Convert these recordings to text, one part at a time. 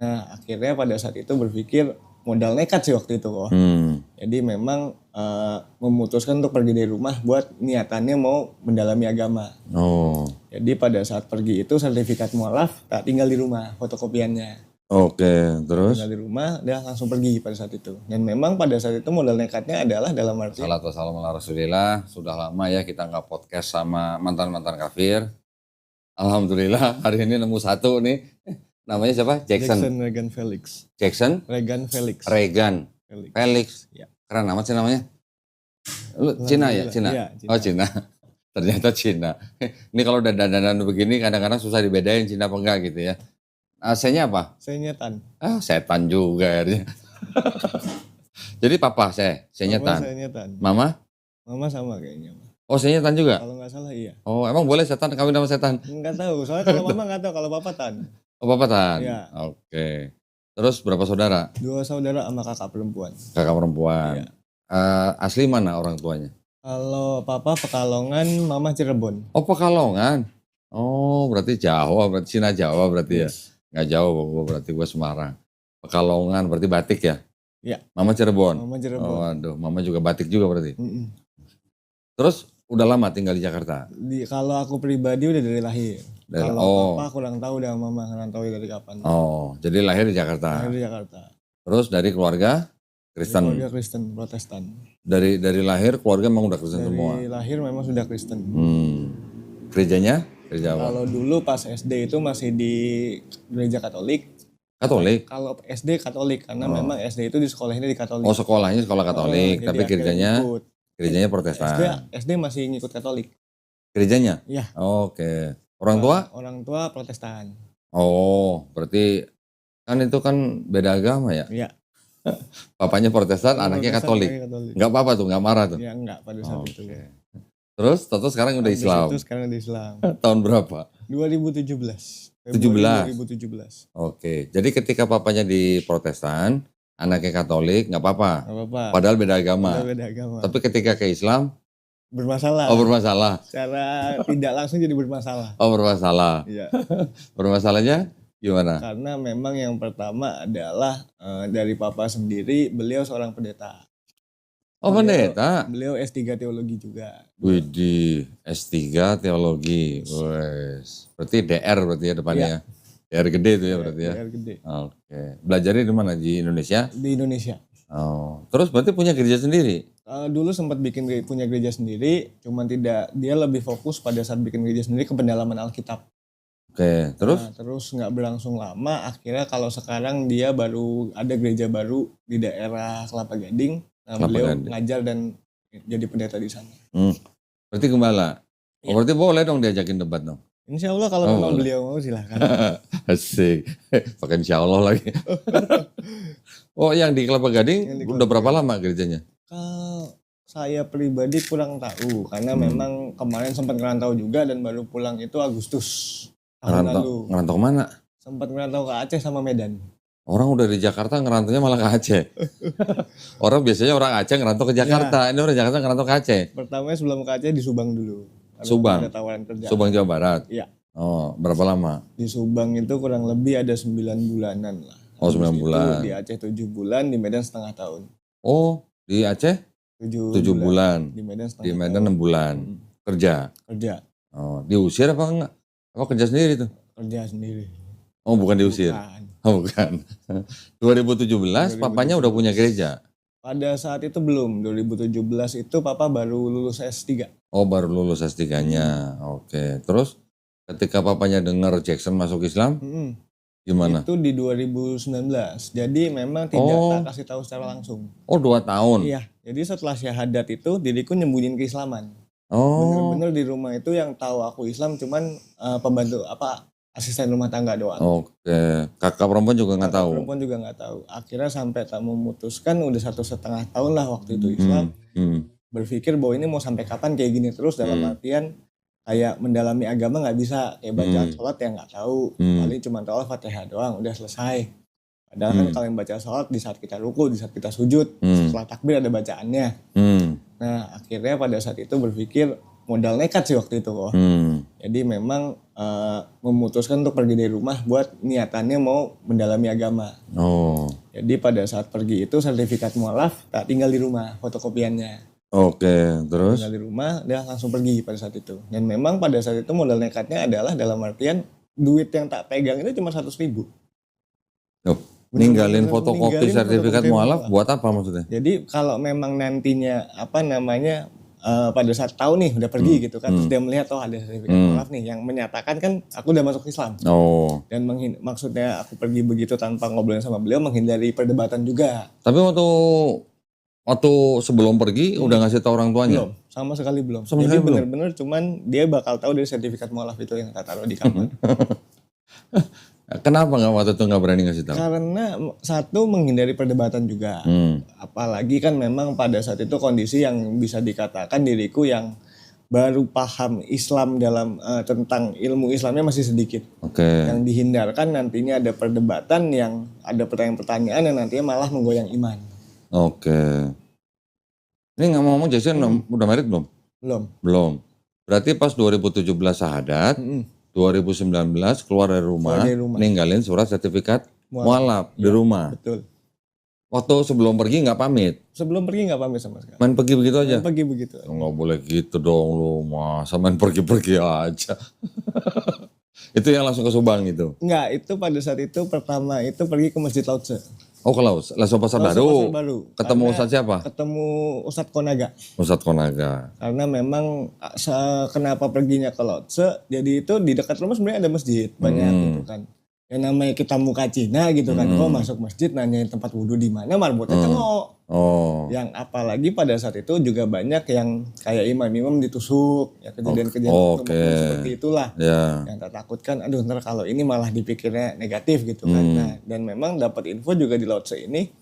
Nah akhirnya pada saat itu berpikir modal nekat sih waktu itu kok. Jadi memang memutuskan untuk pergi dari rumah buat niatannya mau mendalami agama. Jadi pada saat pergi itu sertifikat mualaf tak tinggal di rumah fotokopiannya. Oke, terus? Tinggal di rumah, dia langsung pergi pada saat itu. Dan memang pada saat itu modal nekatnya adalah dalam arti Salatu wassalamu ala Rasulillah. Sudah lama ya kita nggak podcast sama mantan-mantan kafir. Alhamdulillah hari ini nemu satu nih. Namanya siapa? Jackson Regan Felix. Jackson Regan Felix. Regan Felix. Ya. Keren amat sih namanya. Lu Cina ya? Cina? Iya, Cina. Oh Cina. Ternyata Cina. Ini kalau udah dandan begini kadang-kadang susah dibedain Cina apa enggak gitu ya. C-nya apa? C-nya Tan. Setan juga akhirnya. Jadi papa C-nya Tan. C-nya Tan. Mama? Mama sama kayaknya. Oh C-nya Tan juga? Kalau nggak salah iya. Oh emang boleh setan kawin sama setan? Nggak tahu, soalnya kalau mama nggak tahu, kalau papa Tan. Oh papa Tan? Iya. Oke. Terus berapa saudara? 2 saudara sama kakak perempuan. Kakak perempuan. Iya. Asli mana orang tuanya? Kalau papa Pekalongan, mama Cirebon. Oh Pekalongan. Oh berarti Jawa, berarti Cina Jawa berarti ya? Nggak jauh, berarti gue Semarang. Pekalongan berarti batik ya? Iya. Mama Cirebon? Mama Cirebon. Oh aduh, mama juga batik juga berarti? Terus udah lama tinggal di Jakarta? Kalau aku pribadi udah dari lahir. Kalau papa kurang tahu, udah mama kurang tahu dari kapan. Oh, jadi lahir di Jakarta? Lahir di Jakarta. Terus dari keluarga Kristen? Keluarga Kristen, Protestan. Dari lahir keluarga memang udah Kristen semua? Dari lahir memang sudah Kristen. Gerejanya? Gereja apa? Kalau dulu pas SD itu masih di gereja Katolik. Katolik? Kalau SD Katolik, karena memang SD itu di sekolahnya di Katolik. Oh sekolahnya sekolah Katolik, tapi gerejanya Protestan. SD masih ngikut Katolik. Gerejanya? Iya. Oke. Orang tua? Orang tua Protestan. Oh, berarti kan itu kan beda agama ya? Iya. Papanya Protestan, anaknya Katolik. Enggak apa-apa tuh, enggak marah tuh? Iya enggak pada saat itu. Terus Toto sekarang udah Islam? Sekarang udah Islam. Tahun berapa? 2017. 2017? Oke, jadi ketika papanya di Protestan, anaknya Katolik, nggak apa-apa. Padahal beda agama. Tapi ketika ke Islam, bermasalah. Oh bermasalah. Secara tidak langsung jadi bermasalah. Oh bermasalah. Iya. Bermasalahnya gimana? Karena memang yang pertama adalah dari papa sendiri, beliau seorang pendeta. Oh pendeta? Beliau S3 teologi juga. Widih, S3 teologi. Wes. Berarti DR berarti ya depannya. Iya. DR gede itu ya berarti ya. DR gede. Oke. Belajarnya di mana? Di Indonesia? Di Indonesia. Oh. Terus berarti punya gereja sendiri? Dulu sempat punya gereja sendiri, cuman dia lebih fokus pada saat bikin gereja sendiri ke pendalaman Alkitab. Oke, terus? Terus nggak berlangsung lama, akhirnya kalau sekarang dia baru ada gereja baru di daerah Kelapa Gading. Beliau ngajar dan jadi pendeta di sana. Berarti gembala? Ya. Oh berarti boleh dong diajakin debat dong? Insya Allah kalau memang beliau mau silahkan. Asik, pakai insya Allah lagi. Oh yang di Kelapa Gading udah berapa lama gerejanya? Saya pribadi kurang tahu, karena memang kemarin sempat ngerantau juga dan baru pulang itu Agustus tahun lalu. Ngerantau mana? Sempat ngerantau ke Aceh sama Medan. Orang udah di Jakarta ngerantaunya malah ke Aceh. Biasanya orang Aceh ngerantau ke Jakarta, Ini orang Jakarta ngerantau ke Aceh. Pertamanya sebelum ke Aceh di Subang dulu. Subang? Ada tawaran kerja. Subang Jawa Barat? Iya. Oh berapa lama? Di Subang itu kurang lebih ada 9 bulanan lah. Oh 9 bulan. Di Aceh 7 bulan, di Medan setengah tahun. Oh di Aceh? 7 bulan. Di Medan setengah Di Medan 6 bulan. Kerja? Oh diusir apa enggak? Apa kerja sendiri tuh? Kerja sendiri. Oh bukan diusir? Bukan. 2017 papanya udah punya gereja? Pada saat itu belum. 2017 itu papa baru lulus S3. Oh baru lulus S3-nya. Oke. Terus ketika papanya dengar Jackson masuk Islam, gimana? Itu di 2019. Jadi memang tidak tak kasih tahu secara langsung. Oh 2 tahun? Iya. Jadi setelah syahadat itu diriku nyembunyiin keislaman. Oh. Bener-bener di rumah itu yang tahu aku Islam cuman pembantu asisten rumah tangga doang. Oke. Kakak perempuan juga nggak tahu? Perempuan juga nggak tahu. Akhirnya sampai tak memutuskan udah 1,5 tahun lah waktu itu Islam. Berpikir bahwa ini mau sampai kapan kayak gini terus, dalam artian kayak mendalami agama nggak bisa, kayak bacaan sholat yang nggak tahu, paling cuma tahu Fatihah doang udah selesai. Padahal kan kalau yang baca sholat di saat kita ruku, di saat kita sujud, setelah takbir ada bacaannya. Nah akhirnya pada saat itu berpikir modal nekat sih waktu itu kok. Jadi memang memutuskan untuk pergi dari rumah buat niatannya mau mendalami agama. Jadi pada saat pergi itu sertifikat mualaf tak tinggal di rumah fotokopiannya. Oke, terus? Tinggal di rumah dia langsung pergi pada saat itu. Dan memang pada saat itu modal nekatnya adalah dalam artian duit yang tak pegang itu cuma 100.000. Ninggalin fotokopi sertifikat mualaf buat apa maksudnya? Jadi kalau memang nantinya pada saat tahu nih udah pergi gitu kan, terus dia melihat ada sertifikat mualaf nih yang menyatakan kan aku udah masuk Islam. Dan maksudnya aku pergi begitu tanpa ngobrolin sama beliau menghindari perdebatan juga. Tapi waktu sebelum pergi udah ngasih tahu orang tuanya? Belum, sama sekali belum. Sama Jadi sekali belum? benar-benar cuman dia bakal tahu dari sertifikat mualaf itu yang tak taruh di kamar. Kenapa waktu itu nggak berani ngasih tahu? Karena satu menghindari perdebatan juga. Apalagi kan memang pada saat itu kondisi yang bisa dikatakan diriku yang baru paham Islam dalam tentang ilmu Islamnya masih sedikit. Yang dihindarkan nantinya ada perdebatan yang ada pertanyaan-pertanyaan yang nantinya malah menggoyang iman. Ini ngomong-ngomong Jason udah married belum? Belum. Berarti pas 2017 syahadat, 2019 keluar dari rumah, ninggalin surat sertifikat mualaf di rumah. Betul. Waktu sebelum pergi nggak pamit? Sebelum pergi nggak pamit sama sekali. Main pergi begitu aja? Main pergi begitu. Nggak boleh gitu dong lu, masa main pergi-pergi aja. Itu yang langsung ke Subang itu? Enggak, itu pada saat itu pertama itu pergi ke Masjid Lautse. Ke Langsung Pasar Baru? Ketemu Karena Ustadz siapa? Ketemu Ustadz Konaga. Ustadz Konaga. Karena memang kenapa perginya ke Lautse, jadi itu di dekat rumah sebenarnya ada masjid banyak gitu kan. Yang namanya kita muka Cina gitu kan, kok masuk masjid nanyain tempat wudhu di mana, marbotnya cengok. Yang apalagi pada saat itu juga banyak yang kayak imam-imam ditusuk, ya kejadian-kejadian seperti itulah. Yang tak takutkan, aduh ntar kalau ini malah dipikirnya negatif gitu kan. Nah, dan memang dapat info juga di Lautse ini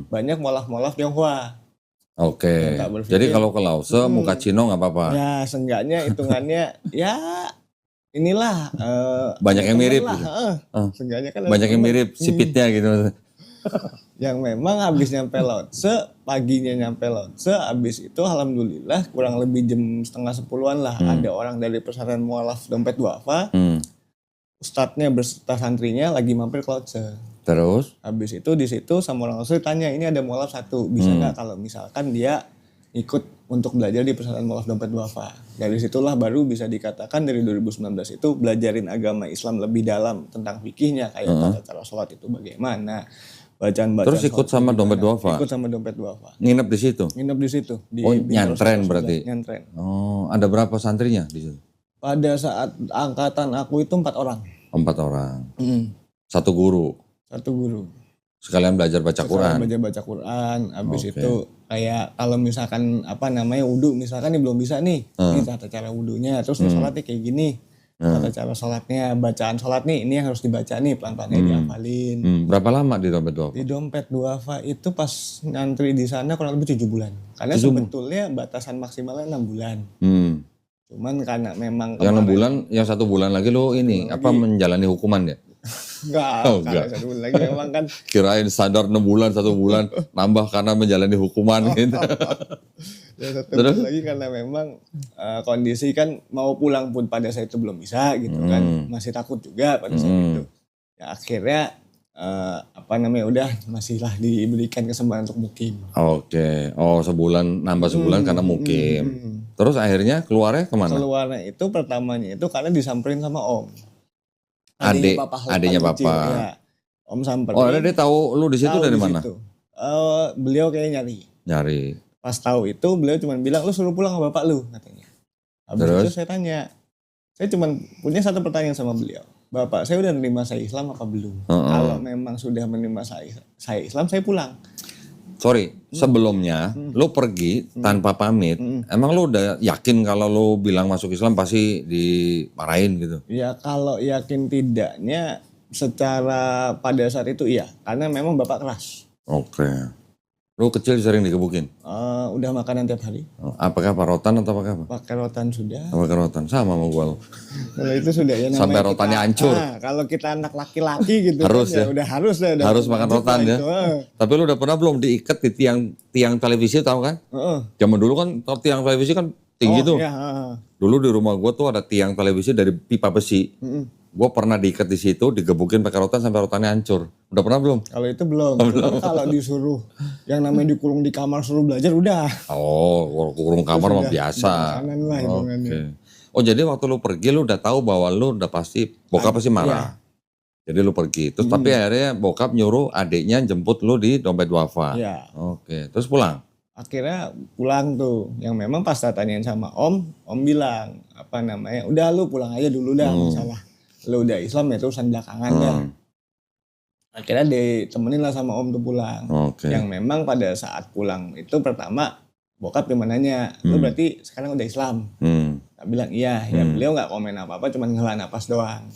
banyak mualaf-mualaf Tionghoa. Jadi kalau ke Lautse muka Cino nggak apa-apa? Ya seenggaknya hitungannya ya inilah banyak yang mirip gitu. Seenggaknya kan banyak yang mirip sipitnya gitu. Yang memang habis nyampe Lautse, paginya nyampe Lautse, habis itu alhamdulillah kurang lebih jam 9:30-an lah ada orang dari pesantren mualaf Dompet Duafa. Ustadznya berserta santrinya lagi mampir ke Lautse. Terus? Habis itu di situ sama orang Lautse tanya, ini ada mualaf satu, bisa nggak kalau misalkan dia ikut untuk belajar di pesantren mualaf Dompet Duafa. Dari situlah baru bisa dikatakan dari 2019 itu belajarin agama Islam lebih dalam tentang fikihnya, kayak tata cara sholat itu bagaimana, bacaan-bacaan. Terus ikut sama Dompet Duafa? Ikut sama Dompet Duafa. Nginep di situ? Nginep di situ. Nyantren berarti? Nyantren. Ada berapa santrinya di situ? Pada saat angkatan aku itu 4 orang. 4 orang? Satu guru? Satu guru. Sekalian belajar baca Quran? Sekalian baca Quran, habis itu kayak kalau misalkan wudhu, misalkan belum bisa nih, ini tata cara wudhunya, terus sholatnya kayak gini, tata cara sholatnya, bacaan sholat nih, ini yang harus dibaca nih, pelan-pelannya dihafalin. Berapa lama di Dompet Duafa? Di Dompet Duafa itu pas ngantri di sana kurang lebih 7 bulan, karena sebetulnya batasan maksimalnya 6 bulan. Cuman karena memang yang 6 bulan, yang 1 bulan lagi lo menjalani hukuman ya? Enggak. 1 bulan lagi memang kan. Kirain standar 6 bulan, 1 bulan nambah karena menjalani hukuman gitu. Ya 1 bulan lagi karena memang kondisi kan mau pulang pun pada saat itu belum bisa gitu kan. Masih takut juga pada saat itu. Ya akhirnya udah masihlah diberikan kesempatan untuk mukim. Sebulan, nambah sebulan karena mukim. Terus akhirnya keluarnya kemana? Keluarnya itu pertamanya itu karena disamperin sama Om. Adiknya Papa. Ya. Om samperin. Dia tahu lu di situ dari mana? Beliau kayak nyari. Pas tahu itu beliau cuma bilang, lu suruh pulang sama bapak lu katanya. Habis itu saya tanya. Saya cuma punya satu pertanyaan sama beliau. Bapak saya udah menerima saya Islam apa belum? Kalau memang sudah menerima saya Islam, saya pulang. Sorry, sebelumnya lu pergi tanpa pamit. Emang lu udah yakin kalau lu bilang masuk Islam pasti dimarahin gitu? Ya kalau yakin tidaknya secara pada saat itu iya. Karena memang bapak keras. Lu kecil sering dikebukin? Udah makanan tiap hari. Apakah rotan atau apakah apa? Pakai rotan sudah. Pakai rotan, sama sama gua. Kalau itu sudah ya namanya sampai rotannya hancur. Kalau kita anak laki-laki gitu harus kan, udah harus harus makan rotan ya. Tapi lu udah pernah belum diikat di tiang televisi tahu kan? Zaman dulu kan tiang televisi kan tinggi tuh. Iya. Dulu di rumah gue tuh ada tiang televisi dari pipa besi. Gue pernah diikat di situ, digebukin pakai rotan sampai rotannya hancur. Udah pernah belum? Kalau itu belum. Cuman kalau disuruh yang namanya dikurung di kamar suruh belajar udah. Oh, kurung kamar mah biasa. Lah, Oke. Oh, jadi waktu lu pergi lu udah tahu bahwa lu udah pasti bokap pasti marah. Jadi lu pergi. Terus tapi akhirnya bokap nyuruh adiknya jemput lu di Dompet Duafa. Iya. Oke. Terus pulang. Akhirnya pulang tuh. Yang memang pas tanyain sama Om bilang apa namanya, udah lu pulang aja dulu dah, masalah. Lu udah Islam ya terusan belakangan dah. Akhirnya ditemenin lah sama Om tuh pulang. Yang memang pada saat pulang itu pertama bokap cuma nanya, lu berarti sekarang udah Islam? Saya bilang iya. Ya beliau nggak komen apa-apa, cuma ngela napas doang.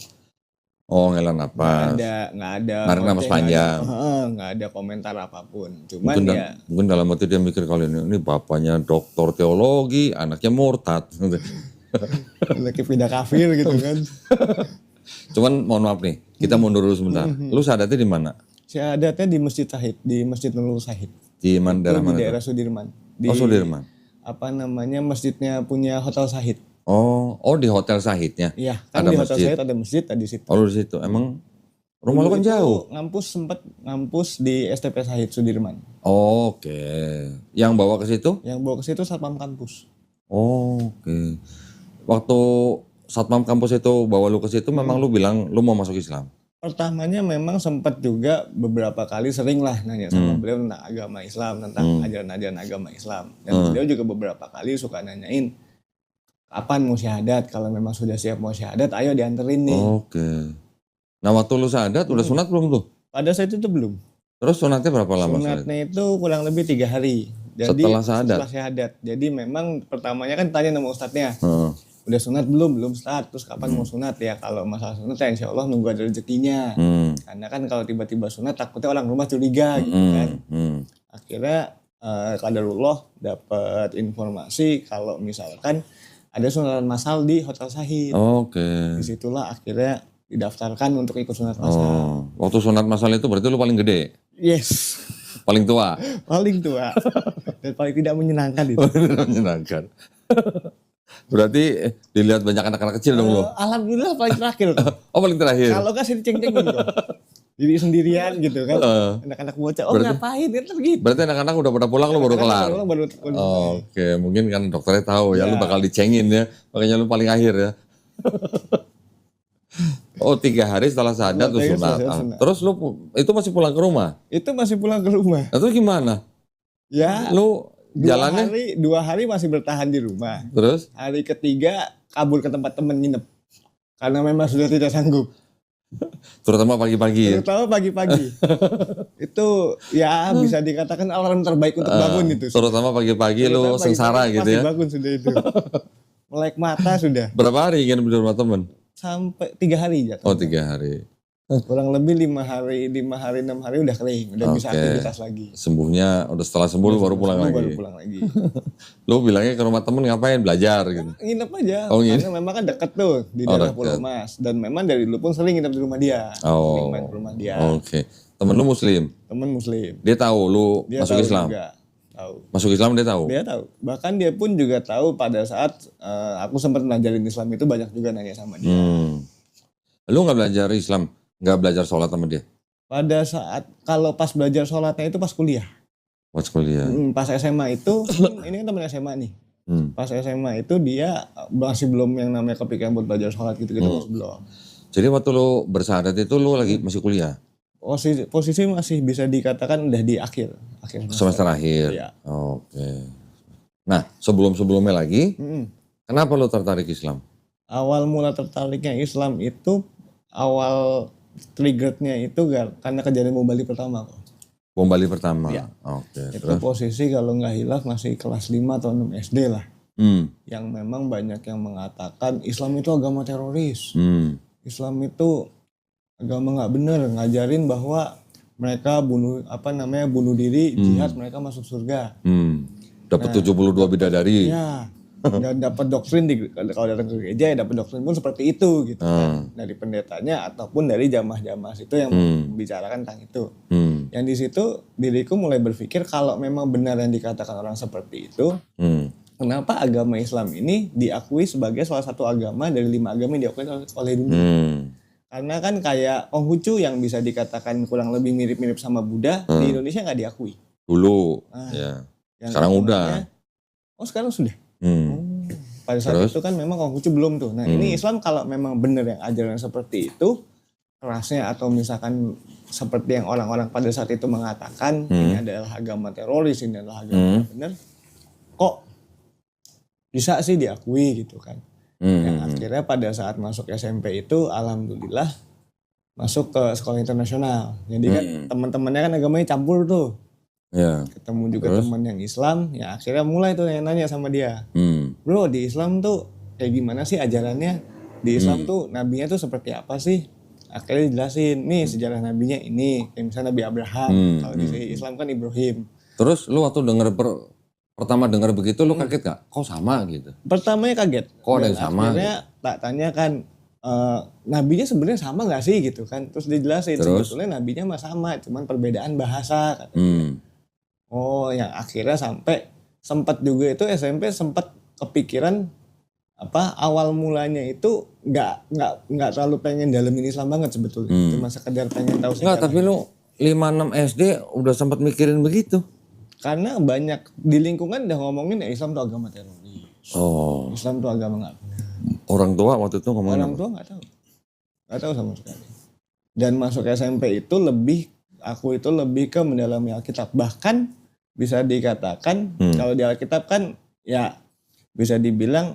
Oh, ngela napas. Nggak ada. Narik napas panjang. Nggak ada komentar apapun. Cuman mungkin dalam hati dia mikir kali ini bapaknya doktor teologi, anaknya murtad. Lagi pindah kafir gitu kan. Cuman mohon maaf nih, kita mundur dulu sebentar. Lu syahadatnya di mana? Syahadatnya di Masjid Syahid, di Masjid Nurul Syahid. Di mana daerah mana? Di daerah Sudirman. Sudirman. Apa namanya, masjidnya punya Hotel Syahid. Oh, di Hotel Syahidnya. Iya, kan ada di masjid. Hotel Syahid ada masjid di situ. Oh, di situ. Emang rumah lu kan jauh? Sempat ngampus di STP Syahid Sudirman. Oke. Yang bawa ke situ? Yang bawa ke situ satpam kampus. Oke. Waktu satpam kampus itu bawa lu ke situ, memang lu bilang lu mau masuk Islam? Pertamanya memang sempat juga beberapa kali sering lah nanya sama beliau tentang agama Islam, tentang ajaran-ajaran agama Islam. Dan beliau juga beberapa kali suka nanyain, kapan mau syahadat? Kalau memang sudah siap mau syahadat, ayo dianterin nih. Oke. Nah waktu lu syahadat udah sunat belum tuh? Pada saat itu belum. Terus sunatnya berapa lama? Sunatnya itu kurang lebih 3 hari. Jadi, setelah syahadat. Jadi memang pertamanya kan tanya sama ustadznya. Udah sunat belum start, terus kapan mau sunat ya? Kalau masalah sunat ya insya Allah nunggu ada rezekinya. Karena kan kalau tiba-tiba sunat takutnya orang rumah curiga gitu kan. Akhirnya qadarullah dapat informasi kalau misalkan ada sunatan massal di Hotel Syahid. Oke. Disitulah akhirnya didaftarkan untuk ikut sunat massal. Waktu sunat massal itu berarti lu paling gede? Yes. Paling tua? Paling tua. Dan paling tidak menyenangkan itu. Tidak menyenangkan. Berarti dilihat banyak anak-anak kecil dong lo? Alhamdulillah paling terakhir. Oh paling terakhir? Kalau nggak sih diceng-cengin gitu. Diri sendirian gitu kan. Anak-anak bocah, ngapain gitu. Berarti anak-anak udah pada pulang lu baru kelar? Oke, mungkin kan dokternya tahu ya lu bakal dicengin ya. Makanya lu paling akhir ya. 3 hari setelah syahadat lu sunat. Terus lu itu masih pulang ke rumah? Itu masih pulang ke rumah. Itu gimana? Ya. Lu jalannya? 2 hari masih bertahan di rumah. Terus? Hari ketiga kabur ke tempat temen nginep. Karena memang sudah tidak sanggup. Terutama pagi-pagi. Terutama pagi-pagi. Itu ya bisa dikatakan alarm terbaik untuk bangun itu. Terutama pagi-pagi lu sengsara gitu ya. Pasti bangun sudah itu. Melek mata sudah. Berapa hari ingin di rumah temen? Sampai 3 hari jatuh. 3 hari. Kurang lebih 5 hari, 6 hari udah kering, udah bisa aktivitas lagi. Sembuhnya udah setelah sembuh lu baru pulang lagi. Lu bilangnya ke rumah temen ngapain? Belajar gitu? Nginep aja, karena memang kan deket tuh di daerah Pulau Mas. Dan memang dari dulu pun sering nginep di rumah dia. Sering main ke rumah dia. Oke. Temen lu muslim? Temen muslim. Dia tahu lu masuk Islam? Juga. Tahu. Masuk Islam dia tahu? Dia tahu. Bahkan dia pun juga tahu pada saat aku sempat ngajarin Islam itu banyak juga nanya sama dia. Lu gak belajar Islam? Gak belajar sholat sama dia? Pada saat, kalau pas belajar sholatnya itu pas kuliah. Pas kuliah? Pas SMA itu, ini kan temen SMA nih. Pas SMA itu dia masih belum yang namanya kepikiran buat belajar sholat gitu-gitu, masih belum. Jadi waktu lu bersyahadat itu lu lagi masih kuliah? Posisi masih bisa dikatakan udah di akhir semester akhir. Iya. Oke. Nah, sebelumnya lagi, kenapa lu tertarik Islam? Awal mula tertariknya Islam itu awal triggernya itu karena kejadian bom Bali pertama kok. Bom Bali pertama? Iya. Oke. Itu terus? Posisi kalau nggak hilaf masih kelas 5 atau 6 SD lah. Yang memang banyak yang mengatakan Islam itu agama teroris. Islam itu agama nggak bener, ngajarin bahwa mereka bunuh diri, jihad, mereka masuk surga. Dapat 72 bidadari. Iya. Dan dapat doktrin kalau datang ke gereja ya dapat doktrin pun seperti itu gitu kan. Dari pendetanya ataupun dari jamaah-jamaah itu yang membicarakan tentang itu. Yang di situ diriku mulai berpikir kalau memang benar yang dikatakan orang seperti itu, kenapa agama Islam ini diakui sebagai salah satu agama dari 5 agama yang diakui oleh dunia. Karena kan kayak Konghucu yang bisa dikatakan kurang lebih mirip-mirip sama Buddha, di Indonesia nggak diakui. Dulu, ya. Sekarang udah. Oh sekarang sudah? Pada saat itu kan memang Konghucu belum tuh. Nah ini Islam kalau memang benar yang ajaran seperti itu, kerasnya atau misalkan seperti yang orang-orang pada saat itu mengatakan, ini adalah agama teroris, ini adalah agama benar, kok bisa sih diakui gitu kan. Yang akhirnya pada saat masuk SMP itu alhamdulillah masuk ke sekolah internasional. Jadi kan teman-temannya kan agamanya campur tuh. Ketemu juga teman yang Islam, ya akhirnya mulai tuh nanya sama dia. Bro, di Islam tuh kayak gimana sih ajarannya? Di Islam tuh nabinya tuh seperti apa sih? Akhirnya dijelasin, nih sejarah nabinya ini, kayak misalnya Nabi Abraham, kalau di Islam kan Ibrahim. Terus lu waktu pertama dengar begitu lu kaget gak? Kok sama gitu? Pertamanya kaget. Kok ada yang sama? Akhirnya tak tanya kan, nabinya sebenarnya sama gak sih gitu kan? Terus dijelasin, sebetulnya nabinya mah sama, cuman perbedaan bahasa. Oh, yang akhirnya sampai sempat juga itu SMP sempat kepikiran awal mulanya itu nggak terlalu pengen dalemin Islam banget sebetulnya. Cuma sekedar pengen tahu sejarah. Enggak, tapi lu 5-6 SD udah sempat mikirin begitu. Karena banyak di lingkungan udah ngomongin ya Islam tuh agama teroris. Islam tuh agama nggak benar. Orang tua waktu itu ngomongin Orang tua nggak tahu sama sekali. Dan masuk SMP itu aku itu lebih ke mendalami Alkitab. Bahkan bisa dikatakan kalau di Alkitab kan ya bisa dibilang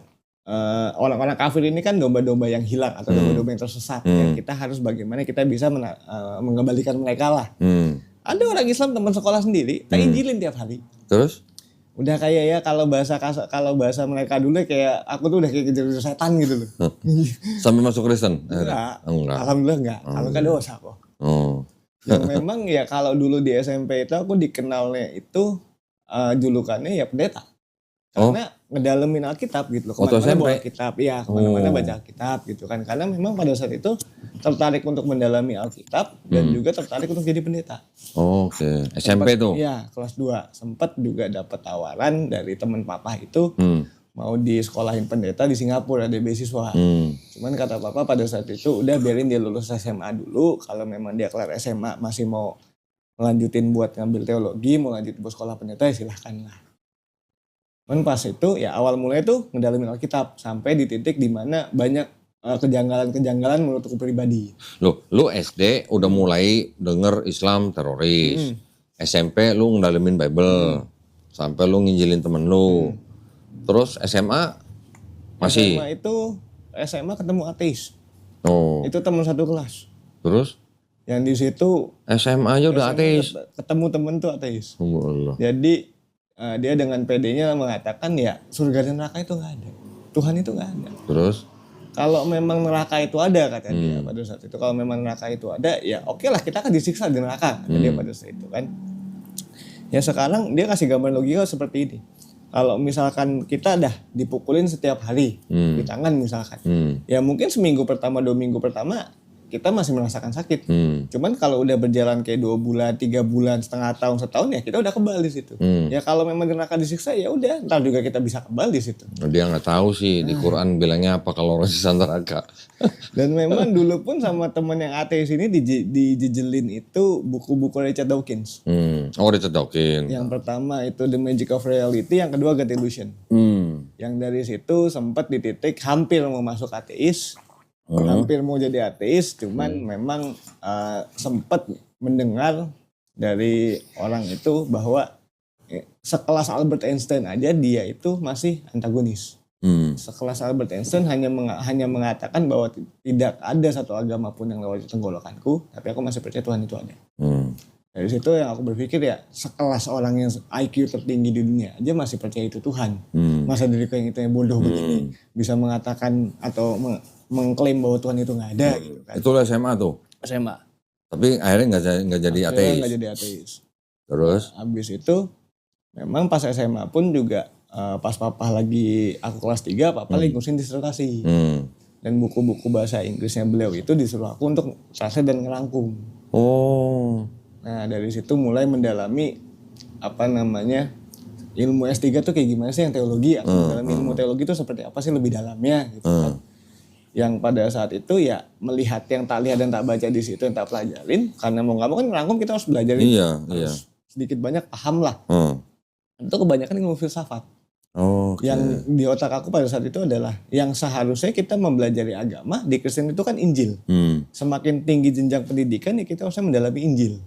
orang-orang kafir ini kan domba-domba yang hilang atau domba-domba yang tersesat. Ya, kita harus bagaimana kita bisa mengembalikan mereka lah. Ada orang Islam teman sekolah sendiri, tak injilin tiap hari. Terus? Udah kayak ya kalau bahasa mereka dulu kayak aku tuh udah kayak kejar-kejar setan gitu loh. Sampai masuk Kristen? Enggak. Alhamdulillah enggak. Kalau kan dosa kok. Yang memang ya kalau dulu di SMP itu aku dikenalnya itu julukannya ya pendeta. Karena ngedalemin Alkitab gitu loh. Kemana-mana bawa Alkitab, ya kemana-mana baca Alkitab gitu kan. Karena memang pada saat itu tertarik untuk mendalami Alkitab dan juga tertarik untuk jadi pendeta. Oke. SMP tuh? Iya, kelas 2. Sempat juga dapat tawaran dari teman papa itu mau disekolahin pendeta di Singapura, ada beasiswa. Cuman kata papa pada saat itu udah biarin dia lulus SMA dulu. Kalau memang dia kelar SMA masih mau lanjutin buat ngambil teologi, mau lanjut buat sekolah pendeta ya silahkan lah. Cuman pas itu ya awal mulai tuh ngedalamin Alkitab sampai di titik dimana banyak kejanggalan-kejanggalan menurutku pribadi. Lu SD udah mulai denger Islam teroris. SMP lu ngedalamin Bible. Sampai lu nginjilin temen lu. Terus SMA masih? SMA ketemu ateis. Itu teman satu kelas. Terus? Yang di situ SMA aja udah ateis. Ketemu temen tuh ateis. Allah. Jadi dia dengan PD-nya mengatakan ya surga dan neraka itu nggak ada. Tuhan itu nggak ada. Terus? Kalau memang neraka itu ada kata dia pada saat itu. Kalau memang neraka itu ada ya oke lah kita akan disiksa di neraka kata dia pada saat itu kan. Ya sekarang dia kasih gambar logika seperti ini. Kalau misalkan kita dah dipukulin setiap hari di tangan misalkan. Ya mungkin seminggu pertama, 2 minggu pertama kita masih merasakan sakit. Cuman kalau udah berjalan kayak 2 bulan, 3 bulan, setengah tahun, setahun ya kita udah kebal di situ. Ya kalau memang di neraka disiksa ya udah, ntar juga kita bisa kebal di situ. Dia nggak tahu sih di Quran bilangnya apa kalau orang sisa neraka. Dan memang dulu pun sama teman yang ateis ini dijejelin itu buku-buku Richard Dawkins. Richard Dawkins. Yang pertama itu The Magic of Reality, yang kedua God Illusion. Yang dari situ sempat di titik hampir mau masuk ateis. Hampir mau jadi ateis, cuman memang sempat mendengar dari orang itu bahwa sekelas Albert Einstein aja dia itu masih antagonis. Sekelas Albert Einstein hanya mengatakan bahwa tidak ada satu agama pun yang lewat tenggorokanku, tapi aku masih percaya Tuhan itu ada. Dari situ yang aku berpikir ya sekelas orang yang IQ tertinggi di dunia aja masih percaya itu Tuhan. Masa diriku yang itu yang bodoh begini bisa mengatakan atau mengklaim bahwa Tuhan itu nggak ada gitu kan. Itu SMA tuh? SMA. Tapi akhirnya nggak jadi ateis? Nggak jadi ateis. Terus? Nah, habis itu memang pas SMA pun juga pas papa lagi aku kelas 3, papa lagi ngurusin disertasi. Dan buku-buku bahasa Inggrisnya beliau itu disuruh aku untuk translate dan ngerangkum. Nah dari situ mulai mendalami ilmu S3 tuh kayak gimana sih yang teologi, dalam ilmu teologi itu seperti apa sih lebih dalamnya gitu kan. Yang pada saat itu ya melihat yang tak lihat dan tak baca di situ, yang tak pelajarin, karena mau nggak mau kan rangkum kita harus belajar itu, harus sedikit banyak paham lah. Itu kebanyakan ilmu filsafat. Yang di otak aku pada saat itu adalah yang seharusnya kita mempelajari agama di Kristen itu kan Injil. Semakin tinggi jenjang pendidikan ya kita harusnya mendalami Injil.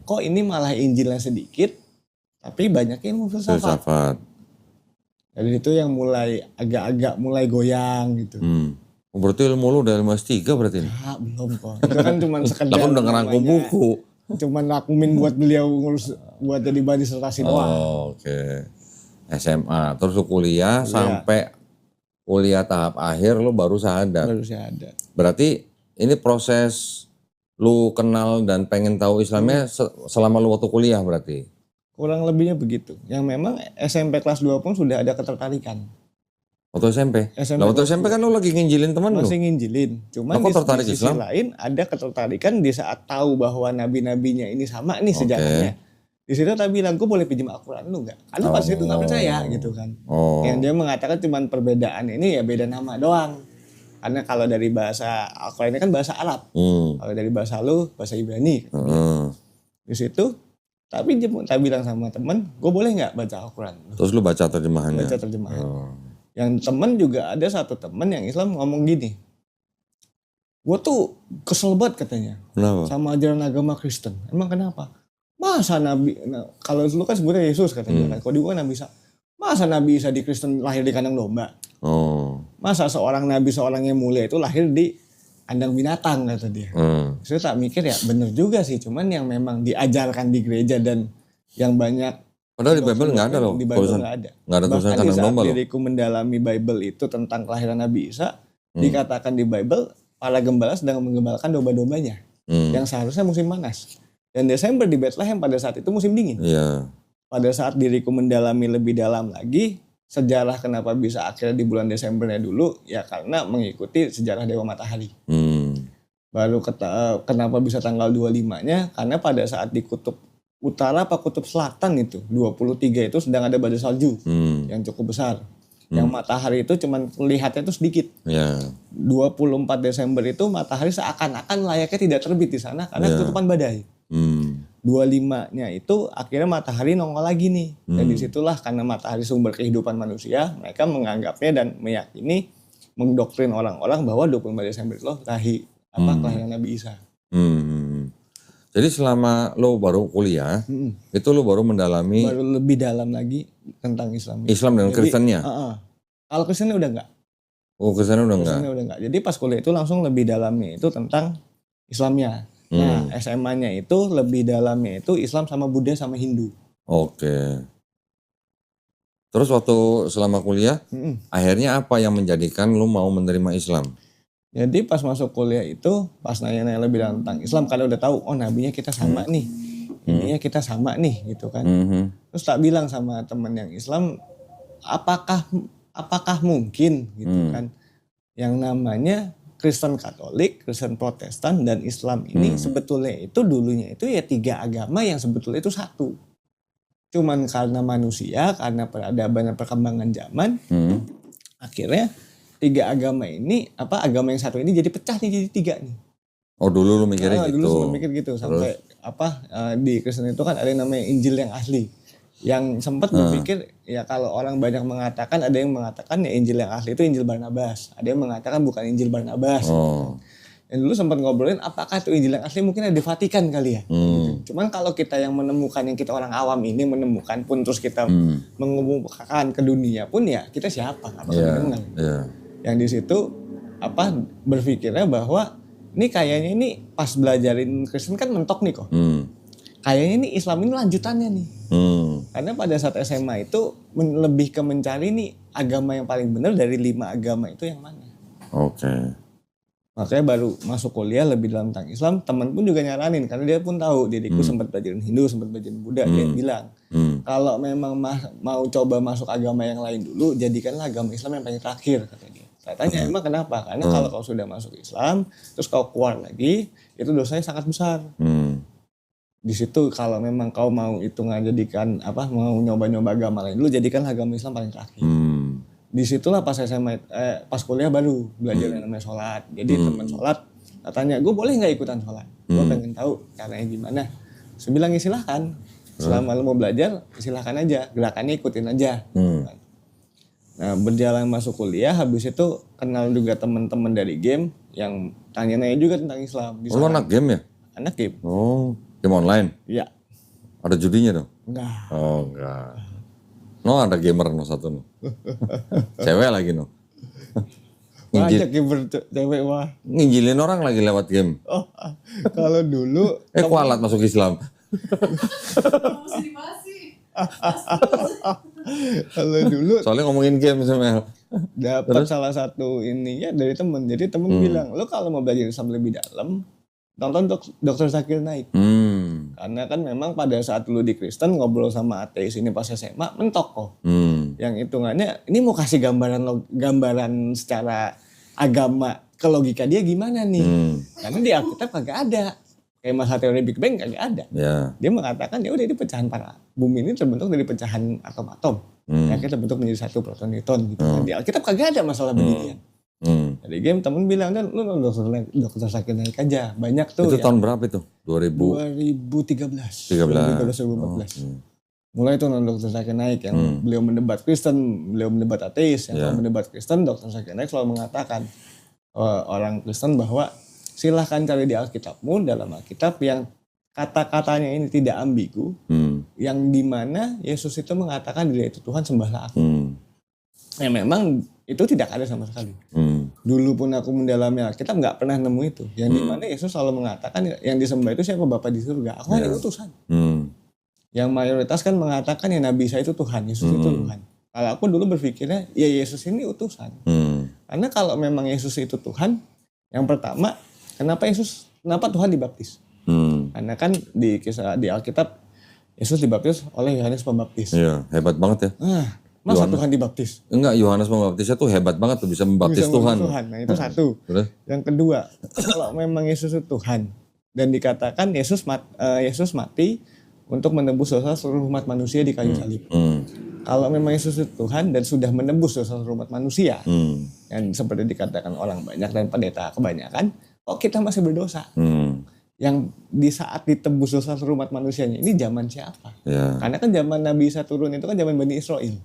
Kok ini malah Injilnya sedikit tapi banyak ilmu filsafat. Dari itu yang mulai agak-agak mulai goyang gitu. Berarti ilmu lu udah ilmu S3 berarti nih? Ya, belum kok. Itu kan cuma sekedar. Lah kan udah ngerangkum buku. Cuman nakumin buat beliau ngurus buat jadi bahan disertasi doang. Oke. SMA, terus lu kuliah sampai kuliah tahap akhir lu baru syahadat. Baru syahadat. Berarti ini proses lu kenal dan pengen tahu Islamnya selama lu waktu kuliah berarti? Kurang lebihnya begitu. Yang memang SMP kelas 2 pun sudah ada ketertarikan. Waktu SMP? Waktu SMP kan lu lagi nginjilin teman lu? Masih nginjilin. Cuman di sisi lain ada ketertarikan di saat tahu bahwa nabi-nabinya ini sama nih sejarahnya. Di situ tak bilang, gue boleh pinjam Al-Quran lu gak? Karena pas itu gak percaya gitu kan. Yang dia mengatakan cuman perbedaan ini ya beda nama doang. Karena kalau dari bahasa Al-Quran ini kan bahasa Arab. Kalau dari bahasa lu, bahasa Ibrani. Di situ, tapi dia tak bilang sama temen, gue boleh gak baca Al-Quran? Terus lu baca terjemahannya? Baca terjemahan. Yang temen juga ada satu temen yang Islam ngomong gini. Gue tuh kesel banget katanya. Kenapa? Sama ajaran agama Kristen. Emang kenapa? Masa Nabi, kalau dulu kan sebutnya Yesus katanya kan, kalau dulu kan Nabi Isa. Masa Nabi Isa di Kristen lahir di kandang domba? Masa seorang Nabi, seorang yang mulia itu lahir di kandang binatang kata dia. Saya tak mikir ya bener juga sih, cuman yang memang diajarkan di gereja dan yang banyak. Padahal di Bible nggak ada loh. Di Bible nggak ada. Nggak ada tulisan kandang domba loh. Bahkan di saat diriku mendalami Bible itu tentang kelahiran Nabi Isa, dikatakan di Bible para gembala sedang menggembalakan domba-dombanya yang seharusnya musim panas. Dan Desember di Bethlehem pada saat itu musim dingin. Pada saat diriku mendalami lebih dalam lagi, sejarah kenapa bisa akhirnya di bulan Desembernya dulu, ya karena mengikuti sejarah Dewa Matahari. Baru kenapa bisa tanggal 25-nya, karena pada saat di kutub utara apa kutub selatan itu, 23 itu sedang ada badai salju yang cukup besar. Yang matahari itu cuman lihatnya itu sedikit. 24 Desember itu matahari seakan-akan layaknya tidak terbit di sana karena ketutupan badai. 25-nya itu akhirnya matahari nongol lagi nih. Dan disitulah karena matahari sumber kehidupan manusia, mereka menganggapnya dan meyakini, mendoktrin orang-orang bahwa 24 Desember itu kelahiran Nabi Isa. Jadi selama lo baru kuliah, itu lo baru mendalami. Baru lebih dalam lagi tentang Islam. Islam dan Kristennya? Kalau Kristennya udah enggak. Oh, Kristennya udah enggak. Jadi pas kuliah itu langsung lebih dalamnya itu tentang Islamnya. Nah, SMA-nya itu lebih dalamnya itu Islam sama Buddha sama Hindu. Oke. Terus waktu selama kuliah, akhirnya apa yang menjadikan lu mau menerima Islam? Jadi pas masuk kuliah itu, pas nanya-nanya lebih dalam tentang Islam, karena udah tahu, oh nabinya kita sama nih, ininya kita sama nih, gitu kan. Terus tak bilang sama teman yang Islam, apakah mungkin, gitu kan, yang namanya Kristen Katolik, Kristen Protestan, dan Islam ini sebetulnya itu dulunya itu ya 3 agama yang sebetulnya itu satu. Cuman karena manusia, karena peradaban dan perkembangan zaman, akhirnya 3 agama ini, agama yang satu ini jadi pecah nih jadi 3 nih. Oh dulu lu mikirnya gitu? Dulu sempat mikir gitu, sampai di Kristen itu kan ada yang namanya Injil yang asli. Yang sempat berpikir ya kalau orang banyak mengatakan, ada yang mengatakan ya Injil yang asli itu Injil Barnabas, ada yang mengatakan bukan Injil Barnabas. Dan dulu sempat ngobrolin apakah itu Injil yang asli, mungkin ada di Vatikan kali ya. Gitu. Cuman kalau kita yang menemukan, yang kita orang awam ini menemukan pun terus kita mengumumkan ke dunia pun ya kita siapa, nggak bakal dikenal. Yang di situ berpikirnya bahwa ini kayaknya ini pas belajarin Kristen kan mentok nih kok. Kayaknya ini Islam ini lanjutannya nih. Karena pada saat SMA itu lebih ke mencari nih agama yang paling benar dari 5 agama itu yang mana. Makanya baru masuk kuliah lebih dalam tentang Islam. Teman pun juga nyaranin karena dia pun tahu diriku sempat belajarin Hindu, sempat belajarin Buddha. Dia bilang kalau memang mau coba masuk agama yang lain dulu, jadikanlah agama Islam yang paling terakhir kata dia. Saya tanya emang kenapa? Karena kalau kau sudah masuk Islam terus kau keluar lagi itu dosanya sangat besar. di situ kalau memang kau mau itu jadikan mau nyoba-nyoba agama lain dulu, jadikan agama Islam paling terakhir. Disitulah pas SMA pas kuliah baru belajar yang namanya sholat. Jadi teman sholat tanya, gue boleh nggak ikutan sholat? Gue pengen tahu caranya gimana. Saya bilang ya silahkan, selama lo mau belajar silahkan aja, gerakannya ikutin aja. Nah berjalan masuk kuliah, habis itu kenal juga teman-teman dari game yang tanya-nanya juga tentang Islam. Lo anak game ya? Anak game. Oh, game online? Iya. Ada judinya dong? Enggak. Oh enggak. No ada gamer no satu no. Cewek lagi no. Banyak gamer cewek wah. Nginjilin orang lagi lewat game. Oh, kalau dulu. Kualat masuk Islam. Kalau dulu. Soalnya ngomongin game sama Dapat salah satu ininya dari temen. Jadi temen bilang, lo kalau mau belajar Islam lebih dalam, nonton Dr. Zakir Naik. Karena kan memang pada saat lu di Kristen ngobrol sama ateis ini pas SMA mentok kok. Yang hitungannya ini mau kasih gambaran secara agama ke logika dia gimana nih. Karena di Alkitab kagak ada. Kayak masalah teori Big Bang kagak ada. Yeah. Dia mengatakan ya udah ini pecahan bumi ini terbentuk dari pecahan atom-atom. Yang terbentuk menjadi satu proton neutron gitu. Di Alkitab kagak ada masalah beginian. Jadi game temen bilang kan lu Dr. Zakir Naik aja, banyak tuh. Itu ya. Tahun berapa itu? 2013. 2014. Mulai tuh Dr. Zakir Naik yang beliau mendebat Kristen, beliau mendebat ateis, yang mendebat Kristen, Dr. Zakir Naik selalu mengatakan orang Kristen bahwa silahkan cari di Alkitabmu, dalam Alkitab yang kata-katanya ini tidak ambigu, yang dimana Yesus itu mengatakan dia itu Tuhan, sembahlah aku. Ya memang itu tidak ada sama sekali. Dulu pun aku mendalami Alkitab nggak pernah nemu itu. Yang dimana Yesus selalu mengatakan yang disembah itu siapa? Bapa di surga. Aku hanya utusan. Yang mayoritas kan mengatakan ya Nabi Isa itu Tuhan, Yesus itu Tuhan. Kalau aku dulu berpikirnya ya Yesus ini utusan. Karena kalau memang Yesus itu Tuhan, yang pertama kenapa Tuhan dibaptis? Karena kan di kisah di Alkitab Yesus dibaptis oleh Yohanes Pembaptis. Iya, hebat banget ya. Masa Tuhan dibaptis? Enggak, Yohanes Pembaptisnya tuh hebat banget tuh bisa membaptis Tuhan. Nah itu satu. Yang kedua, kalau memang Yesus itu Tuhan dan dikatakan Yesus mati untuk menebus dosa seluruh umat manusia di kayu salib. Kalau memang Yesus itu Tuhan dan sudah menebus dosa seluruh umat manusia, yang seperti dikatakan orang banyak dan pendeta kebanyakan, kok kita masih berdosa? Yang di saat ditebus dosa seluruh umat manusianya ini zaman siapa? Karena kan zaman Nabi Isa turun itu kan zaman Bani Israel.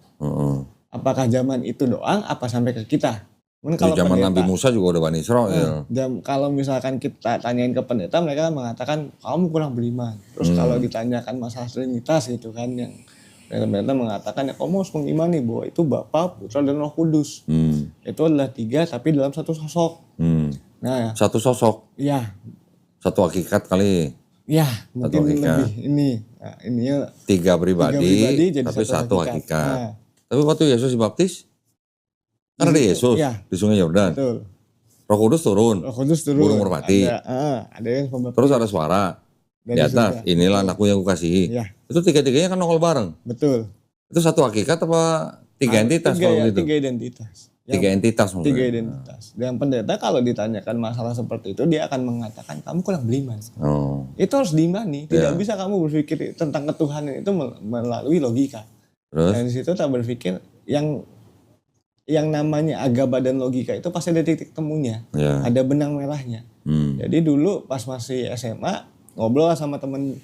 Apakah zaman itu doang? Apa sampai ke kita? Kalau zaman pendeta, Nabi Musa juga udah Bani Israel. Kalau misalkan kita tanyain ke pendeta, mereka mengatakan kamu kurang beriman. Terus kalau ditanyakan masalah Trinitas gitu kan, yang pendeta mengatakan ya kamu harus mengimani bahwa itu Bapa, Putra dan Roh Kudus. Itu adalah 3 tapi dalam satu sosok. Nah, satu sosok. Iya. Satu hakikat kali. Ya, mungkin lebih ini. Nah, ininya 3 pribadi jadi tapi satu hakikat. Nah. Tapi waktu Yesus dibaptis, kan ada Yesus di Sungai Yordan. Betul. Roh Kudus turun. Burung merpati. Ada yang pembaptis. Terus ada suara di atas, inilah anakku yang kukasihi. Itu 3-3-nya kan nongol bareng. Betul. Itu satu hakikat apa 3 entitas kalau gitu? 3 identitas. 3 entitas mungkin. 3 identitas. Dan pendeta kalau ditanyakan masalah seperti itu, dia akan mengatakan kamu kurang beriman. Itu harus diimani. Tidak bisa kamu berpikir tentang ketuhanan itu melalui logika. Terus? Dan di situ tak berpikir yang namanya agama dan logika itu pasti ada titik temunya. Ada benang merahnya. Jadi dulu pas masih SMA ngobrol sama temen.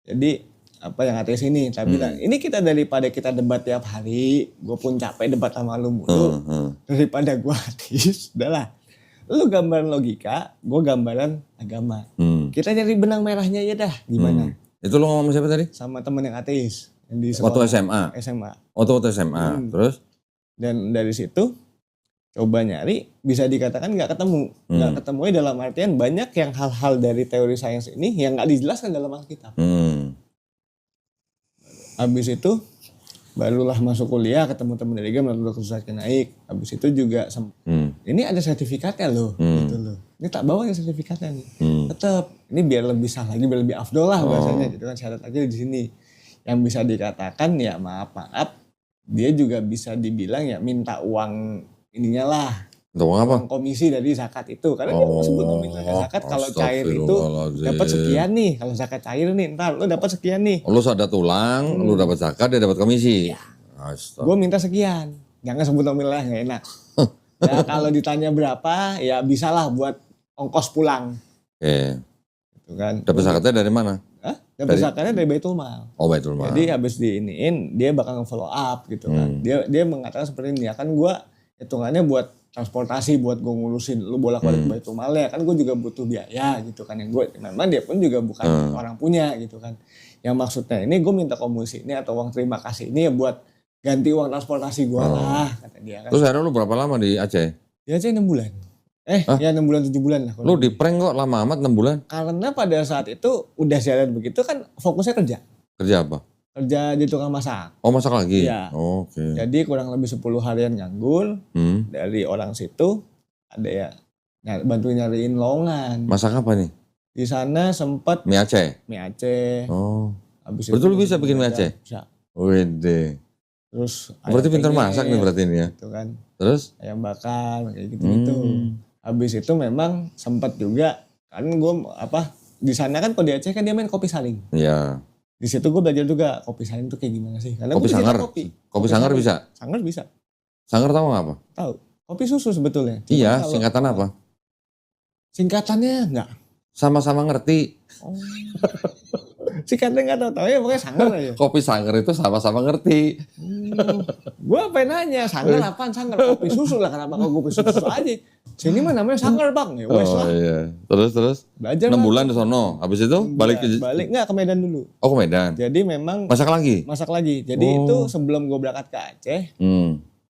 Jadi yang ateis ini, saya bilang ini kita daripada kita debat tiap hari, gue pun capek debat sama lu mulu, daripada gue ateis, udahlah, lu gambaran logika, gue gambaran agama, kita cari benang merahnya ya dah, gimana? Itu lu ngomong siapa tadi? Sama temen yang ateis, yang di sekolah. Waktu SMA? Waktu SMA, terus? Dan dari situ coba nyari, bisa dikatakan nggak ketemu, nggak ketemu dalam artian banyak yang hal-hal dari teori sains ini yang nggak dijelaskan dalam Alkitab. Habis itu barulah masuk kuliah, ketemu teman dari game, lalu Dr. Zakir Naik. Habis itu juga ini ada sertifikatnya loh, gitu loh. Ini tak bawa yang sertifikatnya nih. Tetap ini biar lebih sah lagi, biar lebih afdol lah bahasanya gitu kan, syarat aja di sini. Yang bisa dikatakan ya maaf, dia juga bisa dibilang ya minta uang ininya lah. Untuk apa? uang komisi dari zakat itu. Karena dia mau sebut nominalnya zakat, kalau cair itu dapat sekian nih, kalau zakat cair nih, ntar lu dapat sekian nih. Lu ada tulang, lu dapat zakat, dia dapat komisi. Ya. Gue minta sekian, jangan sebut nominalnya, nggak enak. Ya kalau ditanya berapa, ya bisalah buat ongkos pulang. Oke. Gitu kan. Dapat zakatnya dari mana? Dapat zakatnya dari Baitul Mal. Oh, Baitul Mal. Jadi habis diiniin, dia bakal nge-follow up gitu kan. Dia mengatakan seperti ini, ya kan gue hitungannya buat transportasi, buat gue ngurusin lu bolak-balik Baitul Mal ya, kan gue juga butuh biaya gitu kan. Yang gue memang dia pun juga bukan orang punya gitu kan. Yang maksudnya ini gue minta komisi ini atau uang terima kasih ini ya buat ganti uang transportasi gue lah, kata dia kan. Terus akhirnya lu berapa lama di Aceh? Di Aceh 6 bulan. Ya 6 bulan 7 bulan lah. Lu di prank kok lama amat 6 bulan? Karena pada saat itu udah siaran begitu kan fokusnya kerja. Kerja apa? Kerja di tukang masak. Oh, masak lagi? Iya. Oke. Jadi kurang lebih 10 harian nganggur. Dari orang situ ada ya bantuin nyariin lowongan. Masak apa nih? Di sana sempat Mie Aceh? mie Aceh. Oh. Habis Betul lu bisa bikin mie Aceh? Bisa. Wede. Terus Berarti pintar masak nih berarti ini ya? gitu kan. Terus? Ayam bakar kayak gitu-gitu. Habis itu memang sempat juga kan gue di sana kan kalau di Aceh kan dia main kopi saling. Iya. Di situ gue belajar juga kopi saling itu kayak gimana sih? Karena kopi sangar. Kopi sangar bisa? Sangar bisa. Sangar tahu nggak apa? Tahu. Kopi susu sebetulnya. Cuma iya, singkatan apa? Singkatannya enggak. Sama-sama ngerti. Oh. Singkatnya nggak tahu ya pokoknya sangar aja. Kopi sangar itu sama-sama ngerti. Gue pengen nanya sangar apaan sangar? Kopi susu lah, kenapa kok kopi susu aja? Sini mah namanya sangar bang. Ya wes lah. Iya. Terus? Belajar 6 bulan di sono. Habis itu balik nggak ke Medan dulu. Oh, ke Medan. Jadi memang masak lagi. Jadi itu sebelum gue berangkat ke Aceh,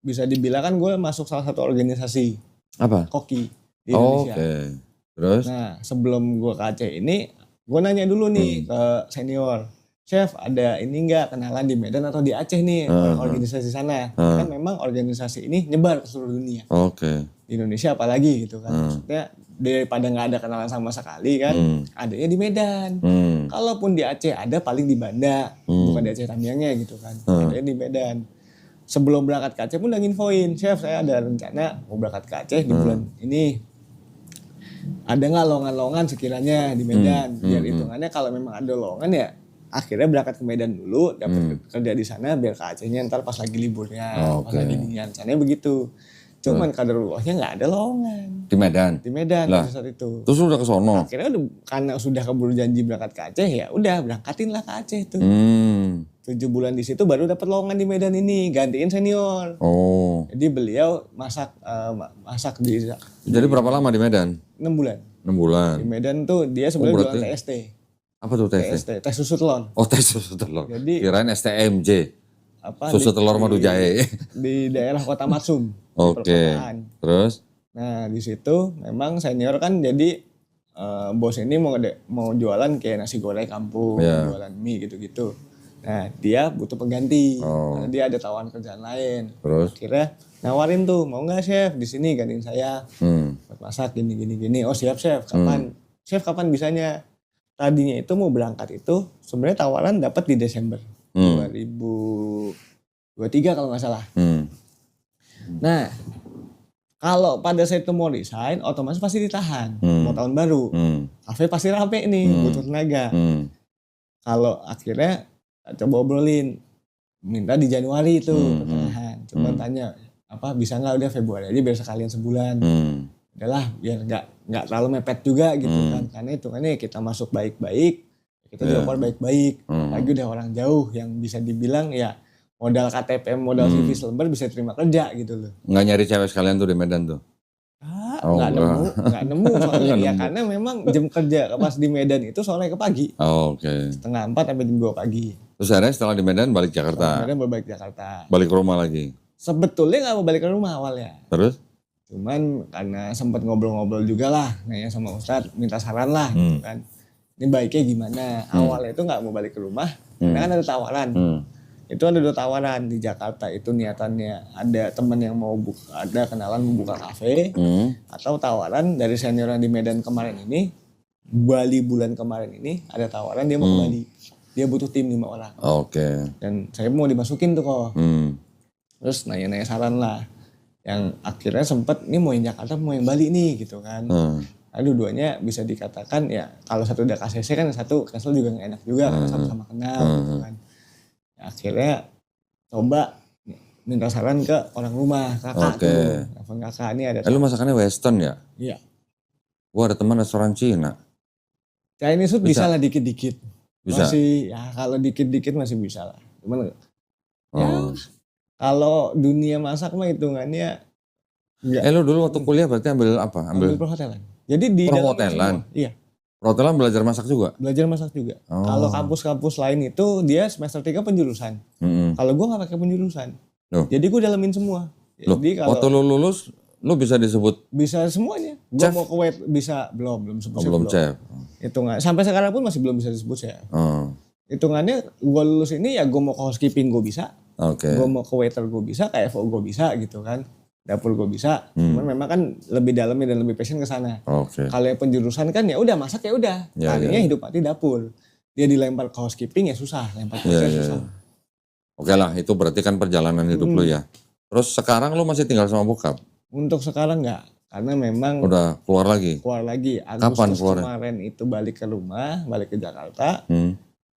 bisa dibilang kan gue masuk salah satu organisasi. Apa? Koki di Indonesia. Oke. Terus? Nah sebelum gue ke Aceh ini, gue nanya dulu nih ke senior, chef ada ini nggak kenalan di Medan atau di Aceh nih organisasi sana. Kan memang organisasi ini nyebar ke seluruh dunia. Oke. Di Indonesia apalagi gitu kan. Maksudnya daripada nggak ada kenalan sama sekali kan, adanya di Medan. Kalaupun di Aceh ada paling di Banda, bukan di Aceh Tamiangnya gitu kan. Adanya di Medan. Sebelum berangkat ke Aceh pun udah nginfoin, chef saya ada rencana mau berangkat ke Aceh di bulan ini. Ada nggak lowongan-lowongan sekiranya di Medan? Biar hitungannya kalau memang ada lowongan ya akhirnya berangkat ke Medan dulu, dapat kerja di sana biar ke Acehnya ntar pas lagi liburnya, pas lagi dingin. Rencananya begitu. Cuman kaderullahnya nggak ada lowongan. Di Medan Pada saat itu. Terus udah ke sono? Akhirnya karena sudah keburu janji berangkat ke Aceh ya udah berangkatin lah ke Aceh tuh. 7 bulan di situ baru dapat lowongan di Medan ini, gantiin senior. Oh. Jadi beliau masak di. Jadi berapa lama di Medan? 6 bulan. 6 bulan. Di Medan tuh dia sebenarnya jualan TST. Apa tuh TST? Teh susu telur. Oh, teh susu telur. Jadi kirain STMJ. Susu telur madu jahe. Di daerah Kota Matsum. Oke. Terus? Nah, di situ memang senior kan jadi bos ini mau jualan kayak nasi goreng kampung, jualan mie gitu-gitu. Nah, dia butuh pengganti. Karena dia ada tawaran kerjaan lain. Terus? Akhirnya nawarin tuh, mau nggak chef di sini gantiin saya buat masak gini. Oh siap chef. Chef kapan bisanya? Tadinya itu mau berangkat itu sebenarnya tawaran dapat di Desember 2023 kalau nggak salah. Nah, kalau pada saat itu mau resign, otomatis pasti ditahan. Mau tahun baru, kafe pasti rame nih, butuh tenaga. Kalau akhirnya coba obrolin, minta di Januari itu pertengahan. Coba tanya, bisa nggak udah Februari aja biar sekalian sebulan. Udahlah, biar nggak terlalu mepet juga gitu kan. Karena hitungannya kita masuk baik-baik, kita juga keluar baik-baik. Lagi udah orang jauh yang bisa dibilang ya modal KTP, modal CV selembar bisa terima kerja gitu loh. Nggak nyari cewek sekalian tuh di Medan tuh? Nggak nemu soalnya ya karena memang jam kerja pas di Medan itu sore ke pagi. Oke. 3:30 sampai jam 2 pagi. Terus akhirnya setelah di Medan balik Jakarta? Kemudian balik Jakarta. Balik ke rumah lagi? Sebetulnya nggak mau balik ke rumah awalnya. Terus? Cuman karena sempat ngobrol-ngobrol juga lah, nanya sama Ustadz, minta saran lah gitu kan. Ini baiknya gimana? Awalnya itu nggak mau balik ke rumah, karena kan ada tawaran. Itu ada 2 tawaran di Jakarta itu niatannya ada teman yang mau ada kenalan membuka kafe, atau tawaran dari senior yang di Medan kemarin ini, Bali bulan kemarin ini ada tawaran dia mau ke Bali. Dia butuh tim 5 orang. Oke. Dan saya mau dimasukin tuh kok. Terus nanya-nanya saran lah. yang akhirnya sempet nih mau yang Jakarta mau yang Bali nih gitu kan. Nah, dua-duanya bisa dikatakan ya kalau satu udah KCC kan satu cancel juga gak enak juga karena sama-sama kenal gitu kan. Ya, akhirnya coba minta saran ke orang rumah, kakak tuh. Telepon kakak ini ada. Lu masakannya Western ya? Iya. Gua ada teman restoran Cina. Chinese food bisa lah dikit-dikit. Bisa? Masih ya kalau dikit-dikit masih bisa lah. Cuman ya kalau dunia masak mah hitungannya enggak. Lu dulu waktu kuliah berarti ambil apa? Ambil perhotelan. Jadi di perhotelan? Iya. Perhotelan belajar masak juga? Belajar masak juga. Kalau kampus-kampus lain itu dia semester 3 penjurusan. Kalau gue gak pakai penjurusan. Jadi gue dalamin semua. Jadi kalau waktu lu lulus, lu bisa disebut? Bisa semuanya. Gue mau ke wait bisa, belum sebut chef. Belum chef. Hitungan, sampai sekarang pun masih belum bisa disebut chef. Hitungannya gue lulus ini ya gue mau ke housekeeping gue bisa. Gue mau ke waiter gue bisa, ke FO gue bisa gitu kan. Dapur gue bisa. Cuman memang kan lebih dalamnya dan lebih passion ke sana. Kalau yang penjurusan kan ya udah masak ya udah. Tadinya hidup mati dapur. Dia dilempar ke housekeeping ya susah, lempar ke susah. Oke lah, itu berarti kan perjalanan hidup lu ya. Terus sekarang lu masih tinggal sama bokap? Untuk sekarang enggak, karena memang udah keluar lagi. Agustus kemarin itu balik ke rumah, balik ke Jakarta.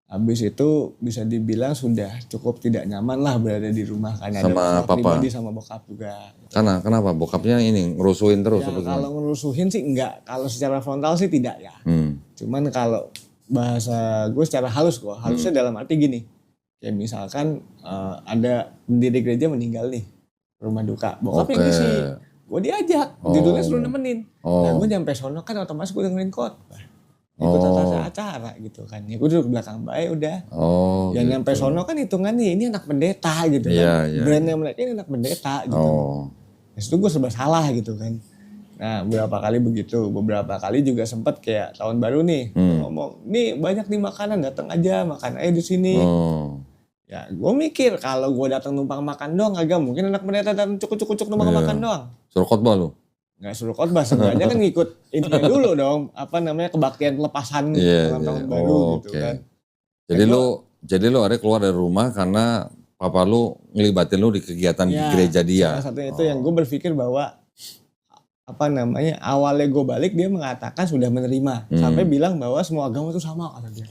Habis itu bisa dibilang sudah cukup tidak nyaman lah berada di rumah karena sama ada papa pribadi sama bokap juga. Karena kenapa? Bokapnya ini ngerusuhin terus? Ya, kalau ngerusuhin sih enggak, kalau secara frontal sih tidak ya. Cuman kalau bahasa gue secara halus kok, halusnya dalam arti gini. Kayak misalkan ada pendiri gereja meninggal nih, rumah duka. Bokapnya ngisi, gue diajak, judulnya suruh nemenin. Nah gue nyampe sono kan otomatis gue dengerin khotbah. Ikut acara gitu kan. Ya gue duduk belakang baik udah. Yang nyampe sono kan hitungannya ini anak pendeta gitu kan. Brandnya mereka ini anak pendeta gitu. Terus itu gue serba salah gitu kan. Nah beberapa kali begitu. Beberapa kali juga sempet kayak tahun baru nih. Ngomong, nih banyak nih makanan datang aja. Makan aja di sini. Ya gue mikir kalau gue datang numpang makan doang agak mungkin anak pendeta datang cukup numpang makan doang. Suruh khotbah lu? Nggak suruh khotbah, sebenarnya kan ngikut intinya dulu dong, apa namanya kebaktian pelepasan dalam tahun baru gitu kan. Jadi lu akhirnya keluar dari rumah karena papa lu ngelibatin lu di kegiatan di gereja dia. Salah satunya itu yang gue berpikir bahwa apa namanya awalnya gue balik dia mengatakan sudah menerima sampai bilang bahwa semua agama itu sama kata dia.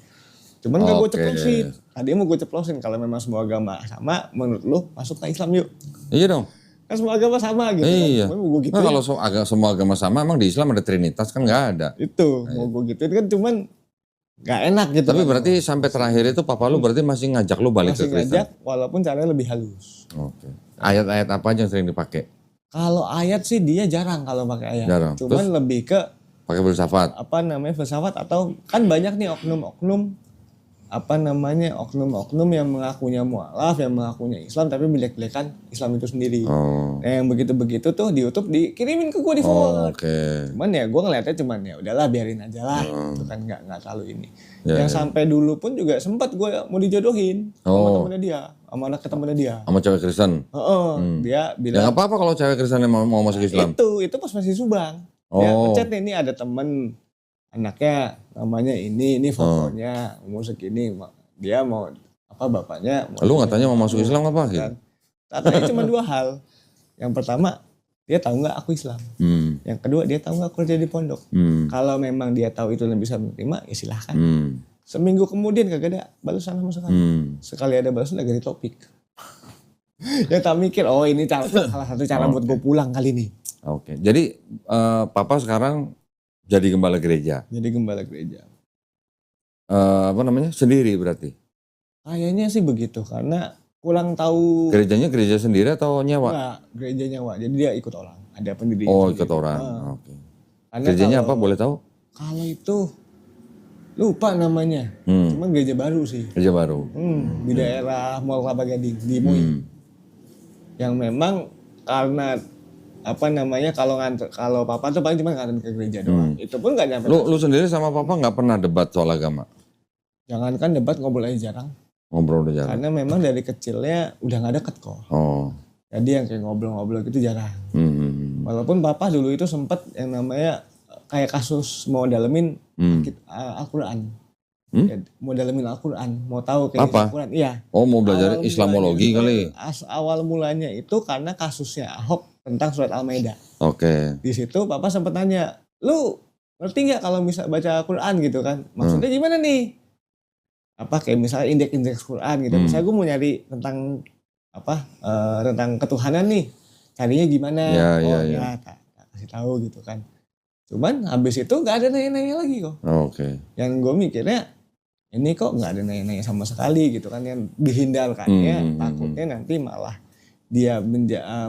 Cuman gak gue ceplosin. Tadi mau gue ceplosin kalau memang semua agama sama, menurut lu masuk ke Islam yuk. Iya dong. Kan semua agama sama gitu. Iya. Kan. Mau gue nah, kalau semua agama sama emang di Islam ada Trinitas kan nggak ada. Itu mau gue gituin kan cuman nggak enak gitu. Tapi kan. Berarti sampai terakhir itu papa lu berarti masih ngajak lu balik ke Kristen. Masih ngajak walaupun caranya lebih halus. Ayat-ayat apa aja yang sering dipakai? Kalau ayat sih dia jarang kalau pakai ayat. Jarang. Cuman terus, lebih ke pakai filsafat. Apa namanya filsafat atau kan banyak nih oknum-oknum apa namanya oknum-oknum yang mengakunya mualaf, yang mengakunya Islam tapi melek-lekan Islam itu sendiri. Nah, yang begitu-begitu tuh di YouTube dikirimin ke gue di forward. Cuman ya gue ngeliatnya cuman ya udahlah biarin aja lah. Itu kan nggak terlalu ini. Yang sampai dulu pun juga sempat gue mau dijodohin sama temennya dia, sama anak temennya dia. Sama cewek Kristen. Dia bilang. Ya nggak apa-apa kalau cewek Kristen yang mau masuk Islam. Itu pas masih Subang. Dia ngechat nih, ini ada temen anaknya namanya ini fotonya umur segini, dia mau apa bapaknya mau lu nggak tanya mau masuk Islam apa gitu? Katanya cuma 2 hal. Yang pertama dia tahu nggak aku Islam, yang kedua dia tahu nggak aku kerja di pondok. Kalau memang dia tahu itu dan bisa menerima ya silahkan. Seminggu kemudian kagak ada balasan sama sekali. Sekali ada balasan lagi di topik. Ya tak mikir ini salah satu cara buat gue pulang kali ini. Jadi papa sekarang jadi gembala gereja. Jadi gembala gereja. Apa namanya? Sendiri berarti? Kayaknya sih begitu karena kurang tahu. Gerejanya gereja sendiri atau nyewa? Enggak, gereja nyewa. Jadi dia ikut orang. Ada pendiri. Ikut orang. Gerejanya apa boleh tahu? Kalau itu lupa namanya. Cuman gereja baru sih. Gereja baru. Di daerah Mall Kelapa Gading di Moi. Yang memang karena apa namanya kalau papa tuh paling cuma nganterin ke gereja doang. Itu pun nggak nyampe. Lu sendiri sama papa nggak pernah debat soal agama? Jangankan debat, ngobrol aja jarang. Ngobrol udah jarang. Karena memang dari kecilnya udah nggak deket kok. Jadi yang kayak ngobrol-ngobrol gitu jarang. Walaupun papa dulu itu sempet yang namanya kayak kasus mau dalemin Al-Quran. Mau dalemin Al-Quran, mau tahu kayak Al-Quran. Iya. Mau belajar Islamologi kali. Awal mulanya itu karena kasusnya Ahok tentang surat Al-Maidah. Oke. Di situ papa sempat nanya, lu ngerti nggak kalau bisa baca Quran gitu kan? Maksudnya gimana nih? Apa kayak misalnya indeks-indeks Quran gitu. Misalnya gue mau nyari tentang tentang ketuhanan nih, carinya gimana? Ya, tak kasih tahu gitu kan. Cuman habis itu nggak ada nanya-nanya lagi kok. Oke. Yang gue mikirnya ini kok nggak ada nanya-nanya sama sekali gitu kan, yang dihindarkannya takutnya nanti malah dia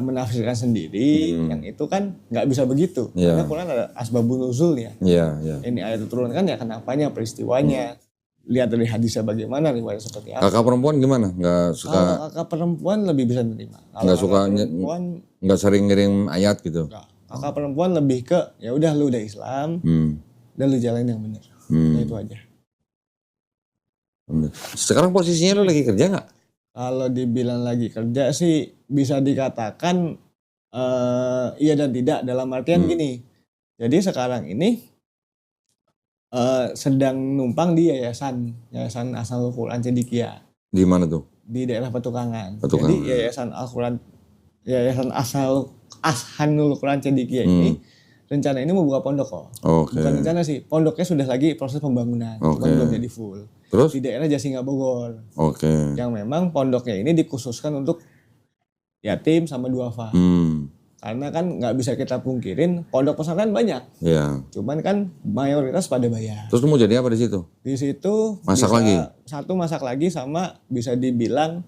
menafsirkan sendiri, yang itu kan nggak bisa begitu. Karena Quran ada asbabun nuzul ya. Ini ayat diturunkan ya kenapanya, peristiwanya. Lihat dari hadisnya bagaimana, riwayat seperti apa. Kakak perempuan gimana? Nggak suka? Kalau kakak perempuan lebih bisa menerima. Nggak suka, nggak sering ngirim ayat gitu? Enggak. Kakak perempuan lebih ke ya udah lu udah Islam, dan lu jalan yang benar. Nah, itu aja. Sekarang posisinya lu lagi kerja nggak? Kalau dibilang lagi kerja sih bisa dikatakan iya dan tidak, dalam artian gini. Jadi sekarang ini sedang numpang di yayasan Asal Quran Cendekia. Di mana tuh? Di daerah Petukangan. Jadi yayasan Ashanul Quran Cendekia ini rencana ini mau buka pondok kok. Bukan rencana sih, pondoknya sudah lagi proses pembangunan, cuma belum jadi full. Terus? Di daerah Jasinga Bogor. Yang memang pondoknya ini dikhususkan untuk yatim sama duafa. Karena kan nggak bisa kita pungkirin pondok pesantren banyak. Cuman kan mayoritas pada bayar. Terus lu mau jadi apa di situ? Di situ masak bisa, lagi. Satu masak lagi, sama bisa dibilang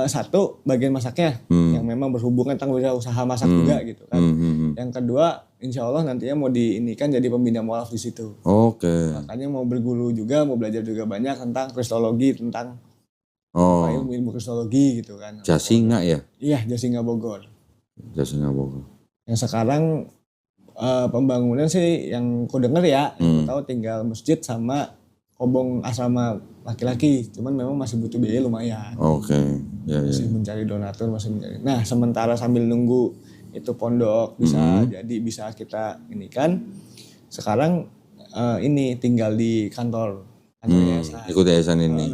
satu bagian masaknya yang memang berhubungan tentang usaha masak juga gitu kan. Yang kedua, insya Allah nantinya mau diinikan jadi pembina mualaf di situ. Makanya mau berguru juga, mau belajar juga banyak tentang kristologi, tentang ilmu kristologi gitu kan. Jasinga ya? Iya, Jasinga Bogor. Jasinga Bogor. Yang sekarang pembangunan sih yang ku denger ya, aku tahu tinggal masjid sama kobong asrama laki-laki, cuman memang masih butuh biaya lumayan. Masih mencari donatur, masih mencari. Nah, sementara sambil nunggu itu pondok bisa kita ini kan. Sekarang ini tinggal di kantor yayasan. Ikut yayasan ini.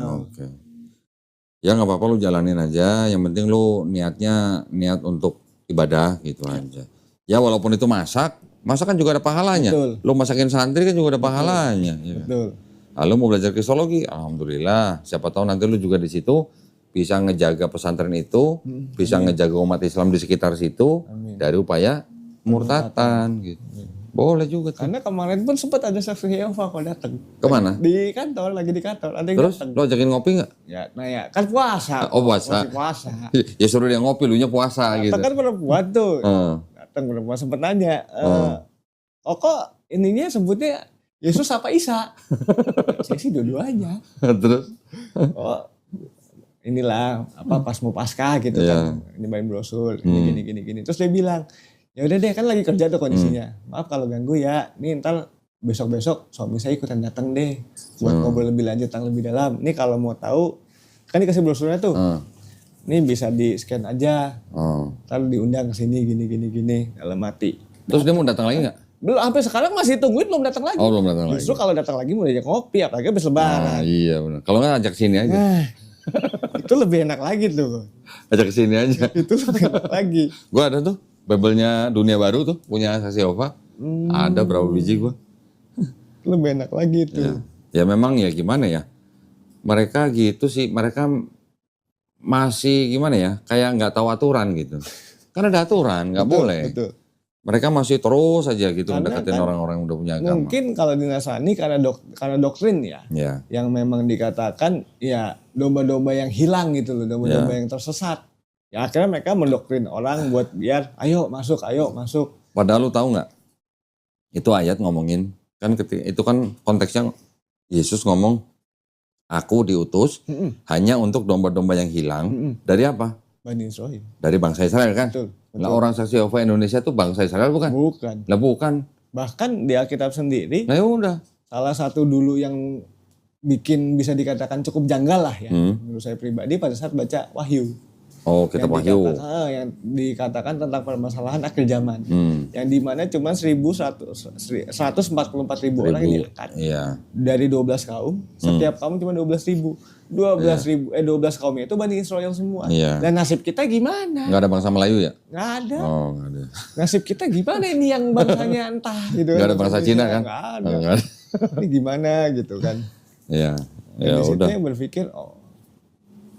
Ya nggak apa-apa, lu jalanin aja. Yang penting lu niat untuk ibadah gitu aja. Ya walaupun itu masak kan juga ada pahalanya. Betul. Lu masakin santri kan juga ada pahalanya. Betul. Lalu mau belajar kristologi, alhamdulillah. Siapa tahu nanti lu juga di situ bisa ngejaga pesantren itu, bisa ngejaga umat Islam di sekitar situ. Dari upaya murtatan gitu. Boleh juga tuh. Karena kemarin pun sempat ada saksi Yehova kok datang. Kemana? Di kantor, lagi di kantor. Ada yang terus datang. lo ajakin ngopi nggak? Ya, nah ya kan puasa. Puasa. Masih puasa. Ya suruh dia ngopi, lu nya puasa gitu. Kan perempuan tuh. Datang perempuan sempat nanya. Kok ininya sebutnya Yesus apa Isa? Saya sih dua-duanya. Terus? Inilah pas mau Paskah gitu kan. Nyebarin brosur, gini. Terus dia bilang, ya udah deh kan lagi kerja tuh kondisinya. Maaf kalau ganggu ya. Nih ntar besok suami saya ikutan datang deh buat ngobrol lebih lanjut tentang lebih dalam. Nih kalau mau tahu kan dikasih brosurnya tuh. Nih bisa di scan aja. Ntar diundang ke sini gini dalam hati. Terus dia mau datang lagi nggak? Belum, sampai sekarang masih tungguin belum datang lagi. Belum datang lagi. Justru kalau datang lagi mau diajak ngopi, apalagi habis lebaran. Iya benar. Kalau nggak ajak sini aja. Itu lebih enak lagi tuh. Ajak sini aja. Itu lebih enak lagi. Gua ada tuh Bible-nya Dunia Baru tuh, punya Saksi Yehova. Ada berapa biji gua. Lebih enak lagi tuh. Ya memang ya gimana ya. Mereka gitu sih, mereka masih gimana ya, kayak nggak tahu aturan gitu. Kan ada aturan, nggak boleh. Betul. Mereka masih terus aja gitu mendekatin kan orang-orang yang udah punya agama. Mungkin kalau di Nasrani karena doktrin ya. Yang memang dikatakan ya domba-domba yang hilang gitu loh, domba-domba yang tersesat. Ya akhirnya mereka mendoktrin orang buat biar ayo masuk. Padahal lu tahu nggak? Itu ayat ngomongin kan itu kan konteksnya Yesus ngomong aku diutus hanya untuk domba-domba yang hilang dari apa? Bani Israil. Dari bangsa Israel kan? Betul. Nah orang Saksi Yehova Indonesia tuh bangsa Israel bukan? Bukan. Lah bukan. Bahkan di Alkitab sendiri. Nah ya udah. Salah satu dulu yang bikin bisa dikatakan cukup janggal lah ya. Menurut saya pribadi pada saat baca Wahyu. Kitab Wahyu. Yang dikatakan tentang permasalahan akhir zaman. Yang dimana cuma 144.000 orang yang diangkat. Iya. Dari 12 kaum, setiap kaum cuma 12.000. 12 kaumnya itu Bani Israel semua. Iya. Dan nasib kita gimana? Nggak ada bangsa Melayu ya? Nggak ada. Oh, nggak ada. Nasib kita gimana ini yang bangsanya entah gitu. Nggak ada bangsa Cina kan? Nggak ada. Oh, nggak ada. Ini gimana gitu kan. Iya. Dan Ya di situ udah. yang berpikir,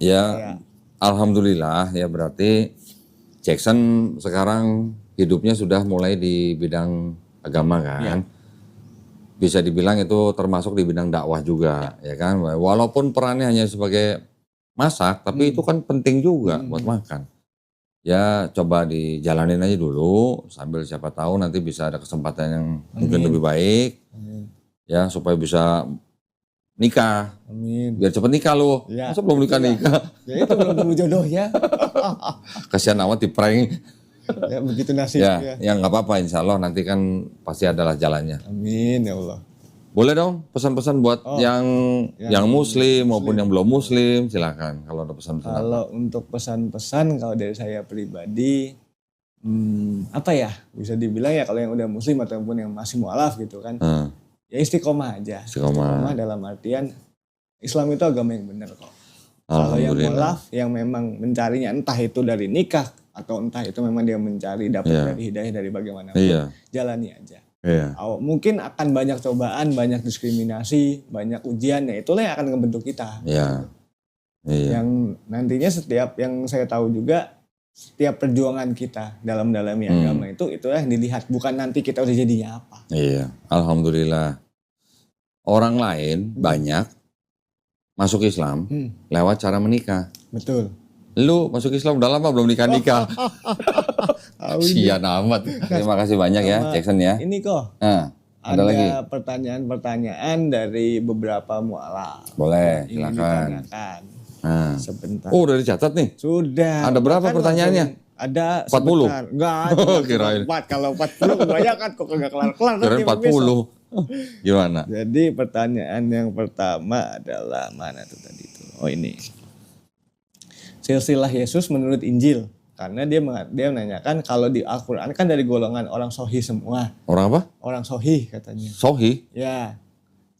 Ya, ya. alhamdulillah ya berarti Jackson sekarang hidupnya sudah mulai di bidang agama kan. Bisa dibilang itu termasuk di bidang dakwah juga ya kan. Walaupun perannya hanya sebagai masak, tapi itu kan penting juga buat makan. Ya coba dijalanin aja dulu sambil siapa tahu nanti bisa ada kesempatan yang mungkin lebih baik. Ya supaya bisa nikah. Amin. Biar cepet nikah lu. Ya. Masa belum nikah-nikah? Ya itu belum temu jodohnya. Kasihan amat di prank. Ya begitu nasibnya. Ya nggak apa-apa, insya Allah nanti kan pasti adalah jalannya. Amin ya Allah. Boleh dong pesan-pesan buat yang muslim maupun yang belum muslim, silakan kalau ada pesan-pesan. Kalau untuk pesan-pesan kalau dari saya pribadi, apa ya, bisa dibilang ya kalau yang udah muslim ataupun yang masih mualaf gitu kan, ya istiqomah aja. Istiqomah dalam artian Islam itu agama yang benar kok. Kalau yang mualaf yang memang mencarinya entah itu dari nikah atau entah itu memang dia mencari dapat dari hidayah dari bagaimana jalani aja. Mungkin akan banyak cobaan, banyak diskriminasi, banyak ujian, ya itulah yang akan membentuk kita. Yang nantinya setiap yang saya tahu juga setiap perjuangan kita dalam agama itulah yang dilihat, bukan nanti kita udah jadinya apa. Iya, alhamdulillah. Orang lain banyak masuk Islam lewat cara menikah. Betul. Lu masuk Islam udah lama belum nikah-nikah. Sian amat. Terima kasih banyak ya Jackson ya. Ini kok. Ada lagi pertanyaan dari beberapa mualaf. Boleh, silakan. Sebentar. Oh, udah dicatat nih. Sudah. Ada berapa pertanyaannya? Ada 40. Enggak, kirain. 4. Kalau 40 kebanyakan kok enggak kelar-kelar. Kirain 40. Gimana? Jadi pertanyaan yang pertama adalah mana tuh tadi tuh? Oh ini. Silsilah Yesus menurut Injil. Karena dia menanyakan kalau di Al-Quran kan dari golongan orang sohih semua. Orang apa? Orang sohih katanya. Sohih? Ya.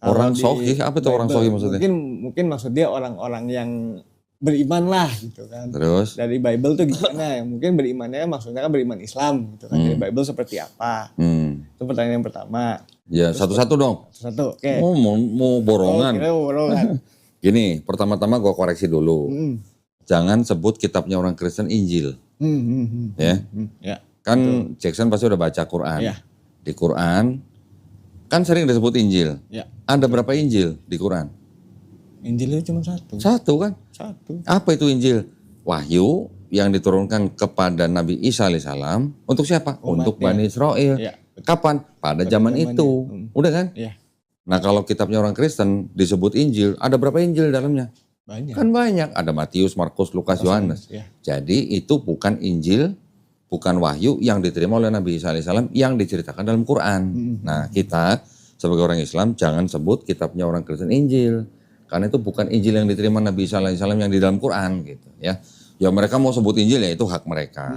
Orang sohih? Apa itu orang sohih maksudnya? Mungkin maksud dia orang-orang yang beriman lah gitu kan. Terus? Dari Bible tuh gimana ya? Mungkin berimannya maksudnya kan beriman Islam gitu kan. Dari Bible seperti apa? Itu pertanyaan yang pertama. Ya satu-satu dong. Satu, oke. Mau borongan. Mau borongan. Gini, pertama-tama gue koreksi dulu. Jangan sebut kitabnya orang Kristen Injil. Ya. Kan Jackson pasti udah baca Quran. Ya. Di Quran kan sering disebut Injil. Ya. Ada berapa Injil di Quran? Injilnya cuma satu. Satu kan? Satu. Apa itu Injil? Wahyu yang diturunkan kepada Nabi Isa alaihissalam untuk siapa? Untuk Bani Israel. Ya. Kapan? Pada zaman itu. Udah kan? Ya. Nah kalau kitabnya orang Kristen disebut Injil, ada berapa Injil dalamnya? Banyak. Kan banyak. Ada Matius, Markus, Lukas, Yohanes. Ya. Jadi itu bukan Injil, bukan wahyu yang diterima oleh Nabi Isa alaihissalam yang diceritakan dalam Quran. Nah kita sebagai orang Islam jangan sebut kitabnya orang Kristen Injil. Karena itu bukan Injil yang diterima Nabi Isa alaihissalam yang di dalam Quran gitu ya. Ya mereka mau sebut Injil ya itu hak mereka.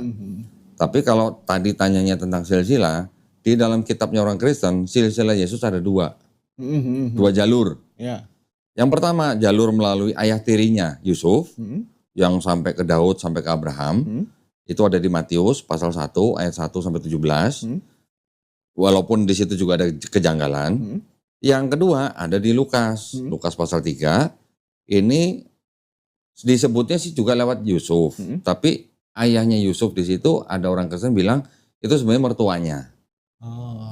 Tapi kalau tadi tanyanya tentang silsilah, di dalam kitabnya orang Kristen, silsilah Yesus ada dua. Dua jalur. Ya. Yang pertama jalur melalui ayah tirinya Yusuf yang sampai ke Daud sampai ke Abraham. Itu ada di Matius pasal 1 ayat 1 sampai 17. Walaupun di situ juga ada kejanggalan. Yang kedua ada di Lukas. Lukas pasal 3. Ini disebutnya sih juga lewat Yusuf. Tapi ayahnya Yusuf di situ ada orang Kristen bilang itu sebenarnya mertuanya.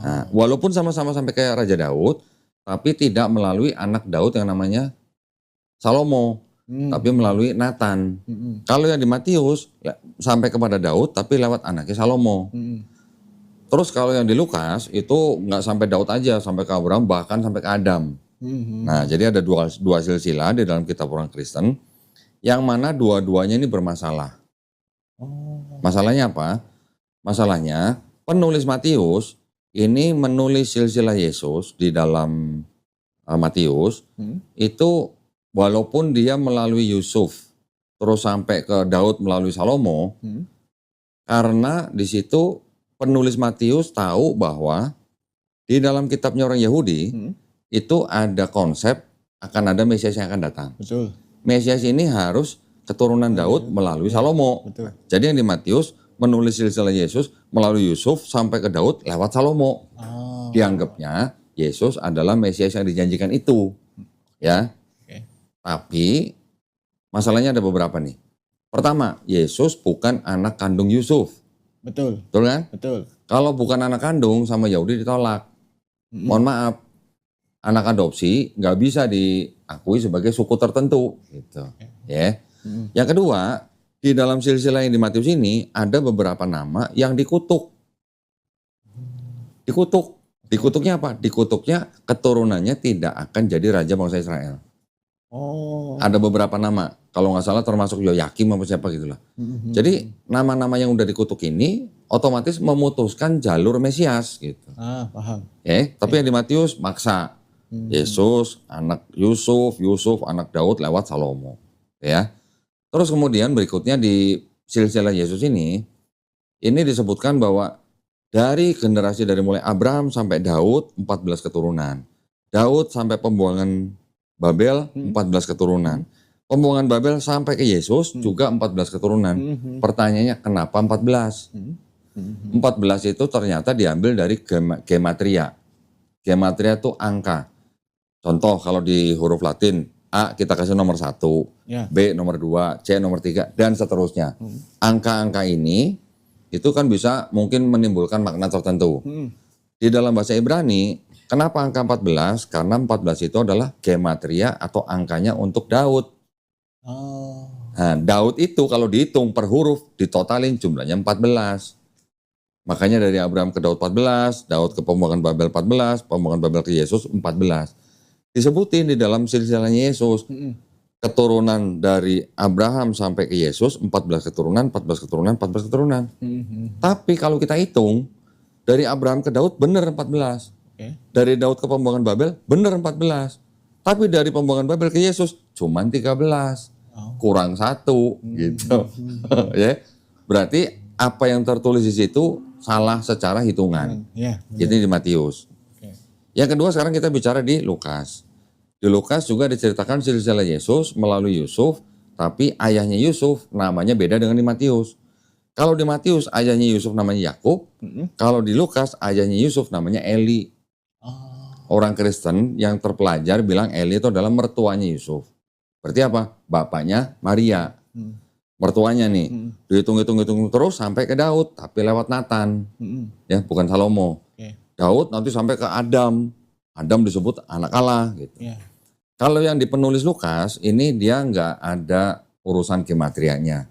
Nah, walaupun sama-sama sampai kayak Raja Daud, tapi tidak melalui anak Daud yang namanya Salomo, tapi melalui Nathan. Kalau yang di Matius sampai kepada Daud, tapi lewat anaknya Salomo. Terus kalau yang di Lukas itu nggak sampai Daud aja, sampai ke Abraham, bahkan sampai ke Adam. Nah, jadi ada dua silsilah di dalam kitab orang Kristen, yang mana dua-duanya ini bermasalah. Masalahnya apa? Masalahnya penulis Matius ini menulis silsilah Yesus di dalam Matius itu walaupun dia melalui Yusuf terus sampai ke Daud melalui Salomo, karena di situ penulis Matius tahu bahwa di dalam kitabnya orang Yahudi itu ada konsep akan ada Mesias yang akan datang. Betul. Mesias ini harus keturunan Daud melalui Salomo. Betul. Jadi yang di Matius menulis silsilah Yesus melalui Yusuf sampai ke Daud lewat Salomo. Oh. Dianggapnya Yesus adalah Mesias yang dijanjikan itu. Ya. Oke. Tapi masalahnya ada beberapa nih. Pertama, Yesus bukan anak kandung Yusuf. Betul. Betul kan? Betul. Kalau bukan anak kandung sama Yahudi ditolak. Mohon maaf, anak adopsi nggak bisa diakui sebagai suku tertentu, gitu. Ya. Yang kedua, di dalam silsilah yang di Matius ini ada beberapa nama yang dikutuk. Dikutuk. Dikutuknya apa? Dikutuknya keturunannya tidak akan jadi raja bangsa Israel. Oh. Ada beberapa nama, kalau nggak salah termasuk Yoyakim apa siapa gitulah. Jadi nama-nama yang udah dikutuk ini otomatis memutuskan jalur Mesias gitu. Paham. Tapi yang di Matius maksa. Yesus, anak Yusuf, Yusuf anak Daud lewat Salomo. Ya. Terus kemudian berikutnya di silsilah Yesus ini disebutkan bahwa dari generasi dari mulai Abraham sampai Daud 14 keturunan. Daud sampai pembuangan Babel 14 keturunan. Pembuangan Babel sampai ke Yesus juga 14 keturunan. Pertanyaannya kenapa 14? 14 itu ternyata diambil dari gematria. Gematria itu angka. Contoh kalau di huruf Latin, A kita kasih nomor 1, B nomor 2, C nomor 3, dan seterusnya. Angka-angka ini itu kan bisa mungkin menimbulkan makna tertentu. Di dalam bahasa Ibrani, kenapa angka 14? Karena 14 itu adalah gematria atau angkanya untuk Daud. Nah, Daud itu kalau dihitung per huruf, ditotalin jumlahnya 14. Makanya dari Abraham ke Daud 14, Daud ke pembuangan Babel 14, pembuangan Babel ke Yesus 14. Disebutin di dalam silsilahnya Yesus. Keturunan dari Abraham sampai ke Yesus 14 keturunan, 14 keturunan, 14 keturunan. Tapi kalau kita hitung dari Abraham ke Daud benar 14. Dari Daud ke pembuangan Babel benar 14. Tapi dari pembuangan Babel ke Yesus cuman 13. Kurang 1 gitu. Ya. Berarti apa yang tertulis di situ salah secara hitungan. Jadi di Matius. Yang kedua sekarang kita bicara di Lukas. Di Lukas juga diceritakan silsilah Yesus melalui Yusuf, tapi ayahnya Yusuf namanya beda dengan di Matius. Kalau di Matius ayahnya Yusuf namanya Yakub, kalau di Lukas ayahnya Yusuf namanya Eli. Orang Kristen yang terpelajar bilang Eli itu adalah mertuanya Yusuf. Berarti apa? Bapaknya Maria. Mertuanya nih. Dihitung-hitung terus sampai ke Daud, tapi lewat Nathan. Ya, bukan Salomo. Daud nanti sampai ke Adam. Adam disebut anak Allah gitu. Kalau yang di penulis Lukas ini dia nggak ada urusan gematrianya.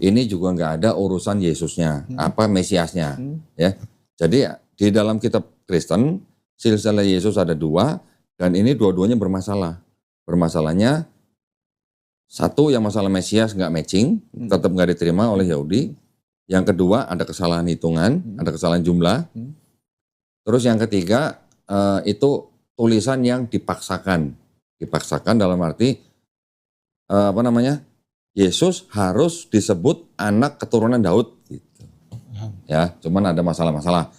Ini juga nggak ada urusan Yesusnya, apa Mesiasnya. Ya. Jadi di dalam kitab Kristen silsilah Yesus ada 2 dan ini dua-duanya bermasalah. Bermasalahnya satu yang masalah Mesias nggak matching, tetap nggak diterima oleh Yahudi. Yang kedua ada kesalahan hitungan, ada kesalahan jumlah. Terus yang ketiga itu tulisan yang dipaksakan. Dipaksakan dalam arti Yesus harus disebut anak keturunan Daud gitu. Ya, cuman ada masalah-masalah.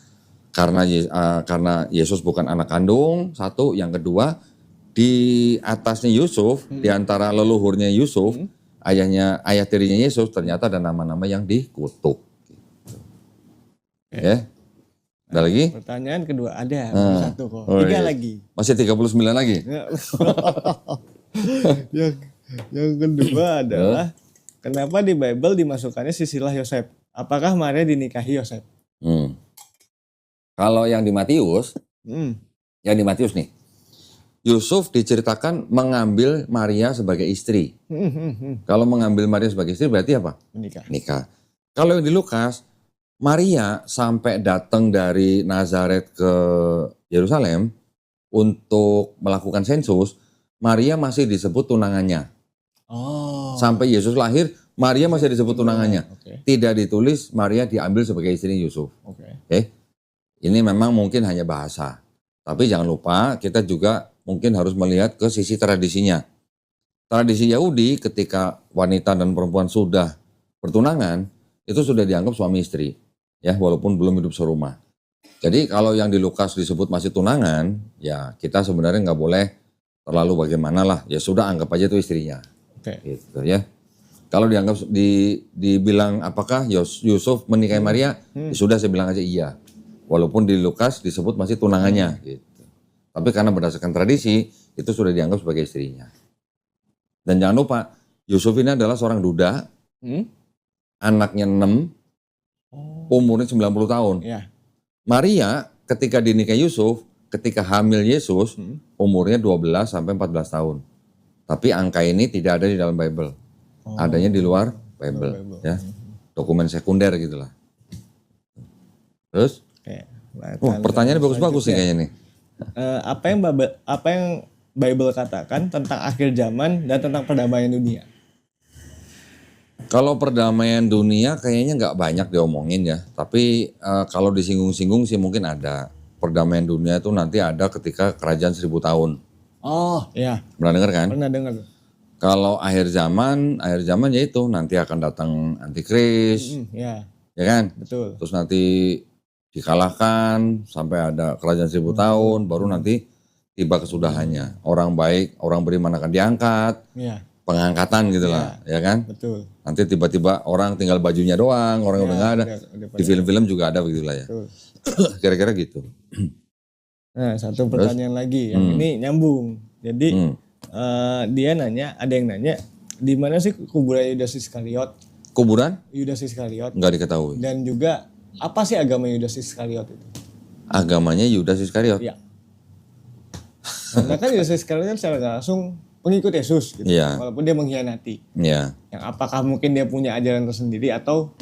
Karena Yesus bukan anak kandung, satu, yang kedua di atasnya Yusuf, di antara leluhurnya Yusuf, ayah tirinya Yesus ternyata ada nama-nama yang dikutuk. Gitu. Ya. Ada lagi? Pertanyaan kedua ada, satu kok. 3 lagi. Masih 39 lagi? yang kedua adalah kenapa di Bible dimasukkannya silsilah Yosef? Apakah Maria dinikahi Yosef? Kalau yang di Matius, nih, Yusuf diceritakan mengambil Maria sebagai istri. Kalau mengambil Maria sebagai istri berarti apa? Menikah. Kalau yang di Lukas, Maria sampai datang dari Nazaret ke Yerusalem untuk melakukan sensus, Maria masih disebut tunangannya. Sampai Yesus lahir, Maria masih disebut tunangannya. Tidak ditulis Maria diambil sebagai istri Yusuf. Ini memang mungkin hanya bahasa. Tapi jangan lupa kita juga mungkin harus melihat ke sisi tradisinya. Tradisi Yahudi ketika wanita dan perempuan sudah bertunangan, itu sudah dianggap suami istri. Ya, walaupun belum hidup serumah. Jadi kalau yang di Lukas disebut masih tunangan, ya kita sebenarnya nggak boleh terlalu bagaimana lah. Ya sudah anggap aja itu istrinya. Oke. Gitu ya. Kalau dianggap dibilang apakah Yusuf menikahi Maria, ya sudah saya bilang aja iya. Walaupun di Lukas disebut masih tunangannya gitu. Tapi karena berdasarkan tradisi itu sudah dianggap sebagai istrinya. Dan jangan lupa Yusuf ini adalah seorang duda, anaknya 6, umurnya 90 tahun. Ya. Maria ketika dinikahi Yusuf, ketika hamil Yesus, umurnya 12 sampai 14 tahun. Tapi angka ini tidak ada di dalam Bible. Adanya di luar Bible. Ya. Dokumen sekunder gitulah. Terus? Pertanyaannya bagus-bagus nih kayaknya nih. Apa yang Bible katakan tentang akhir zaman dan tentang perdamaian dunia? Kalau perdamaian dunia kayaknya nggak banyak diomongin ya. Tapi kalau disinggung-singgung sih mungkin ada. Perdamaian dunia itu nanti ada ketika kerajaan 1000 tahun. Oh iya. Pernah dengar kan? Pernah dengar. Kalau akhir zaman ya itu nanti akan datang antikris. Ya. Ya kan? Betul. Terus nanti dikalahkan sampai ada kerajaan 1000 tahun. Baru nanti tiba kesudahannya. Orang baik, orang beriman akan diangkat. Iya. Pengangkatan gitu lah, ya kan? Betul. Nanti tiba-tiba orang tinggal bajunya doang, orang udah nggak ada. Di film-film juga ada begitulah ya. Kira-kira gitu. Nah, satu pertanyaan lagi, yang ini nyambung. Jadi dia nanya, ada yang nanya, di mana sih kuburan Yudas Iskariot? Kuburan? Yudas Iskariot. Nggak diketahui. Dan juga apa sih agama Yudas Iskariot itu? Agamanya Yudas Iskariot. Iya. Karena kan Yudas Iskariot kan secara langsung pengikut Yesus gitu. Iya. Walaupun dia mengkhianati. Iya. Yang apakah mungkin dia punya ajaran tersendiri atau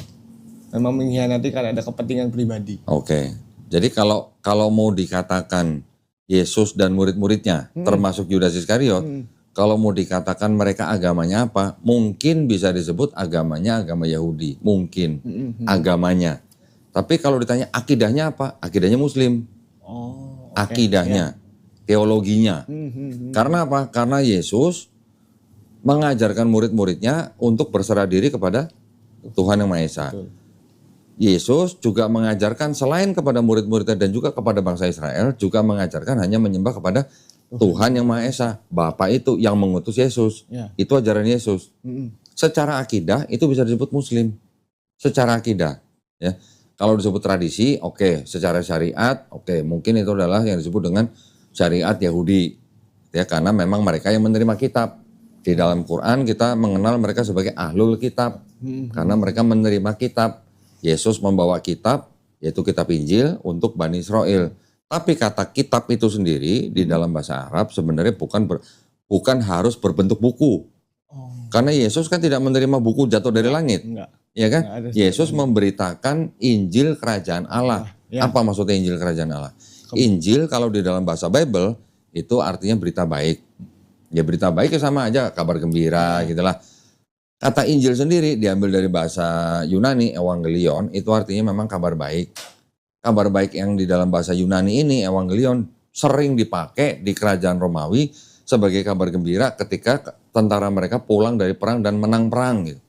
memang mengkhianati karena ada kepentingan pribadi. Oke. Jadi kalau mau dikatakan Yesus dan murid-muridnya termasuk Yudas Iskariot, kalau mau dikatakan mereka agamanya apa, mungkin bisa disebut agamanya agama Yahudi, mungkin agamanya. Tapi kalau ditanya akidahnya apa? Akidahnya Muslim. Oh. Akidahnya, teologinya. Karena apa? Karena Yesus mengajarkan murid-muridnya untuk berserah diri kepada Tuhan Yang Maha Esa. Betul. Yesus juga mengajarkan selain kepada murid-muridnya dan juga kepada bangsa Israel, juga mengajarkan hanya menyembah kepada Tuhan Yang Maha Esa. Bapa itu yang mengutus Yesus. Ya. Itu ajaran Yesus. Secara akidah itu bisa disebut Muslim. Secara akidah. Ya. Kalau disebut tradisi, oke. Secara syariat, oke. Mungkin itu adalah yang disebut dengan syariat Yahudi. Ya, karena memang mereka yang menerima kitab. Di dalam Quran kita mengenal mereka sebagai ahlul kitab. Karena mereka menerima kitab. Yesus membawa kitab, yaitu kitab Injil untuk Bani Israel. Tapi kata kitab itu sendiri di dalam bahasa Arab sebenarnya bukan harus berbentuk buku. Karena Yesus kan tidak menerima buku jatuh dari langit. Enggak. Ya kan? Yesus memberitakan Injil Kerajaan Allah. Apa maksudnya Injil Kerajaan Allah? Injil kalau di dalam bahasa Bible itu artinya berita baik. Ya berita baik ya sama aja, kabar gembira gitulah. Kata Injil sendiri diambil dari bahasa Yunani, Evangelion, itu artinya memang kabar baik. Kabar baik yang di dalam bahasa Yunani ini, Evangelion, sering dipakai di kerajaan Romawi sebagai kabar gembira ketika tentara mereka pulang dari perang dan menang perang gitu.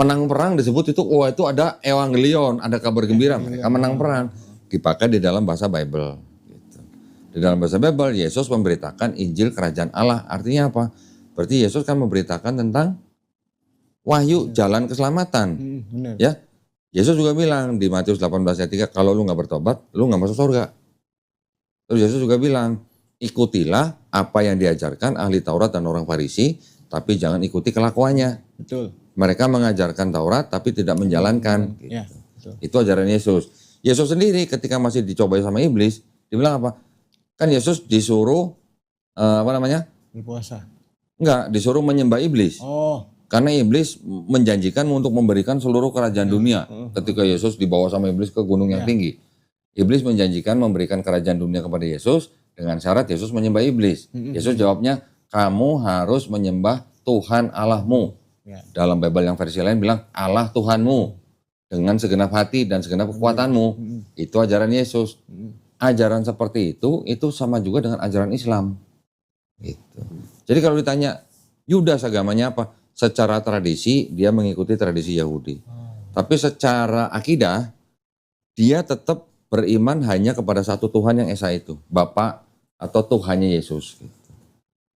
Menang perang disebut itu, wah itu ada Evangelion, ada kabar gembira, mereka menang perang. Dipakai di dalam bahasa Bible. Gitu. Di dalam bahasa Bible, Yesus memberitakan Injil Kerajaan Allah. Artinya apa? Berarti Yesus kan memberitakan tentang wahyu jalan keselamatan. Benar. Ya. Yesus juga bilang di Matius 18 ayat 3, kalau lu gak bertobat, lu gak masuk surga. Terus Yesus juga bilang, ikutilah apa yang diajarkan ahli Taurat dan orang Farisi, tapi jangan ikuti kelakuannya. Betul. Mereka mengajarkan Taurat tapi tidak menjalankan. Gitu. Ya, betul. Itu ajaran Yesus. Yesus sendiri ketika masih dicobai sama iblis, dia bilang apa? Kan Yesus disuruh Berpuasa. Enggak, disuruh menyembah iblis. Oh. Karena iblis menjanjikan untuk memberikan seluruh kerajaan dunia. Ketika Yesus dibawa sama iblis ke gunung yang tinggi. Iblis menjanjikan memberikan kerajaan dunia kepada Yesus dengan syarat Yesus menyembah iblis. Yesus jawabnya, kamu harus menyembah Tuhan Allahmu. Ya. Dalam Bible yang versi lain bilang, Allah Tuhanmu. Dengan segenap hati dan segenap kekuatanmu. Itu ajaran Yesus. Ajaran seperti itu sama juga dengan ajaran Islam. Gitu. Jadi kalau ditanya, Yudas agamanya apa? Secara tradisi dia mengikuti tradisi Yahudi. Tapi secara akidah dia tetap beriman hanya kepada satu Tuhan yang Esa itu, Bapa atau Tuhannya Yesus. Gitu.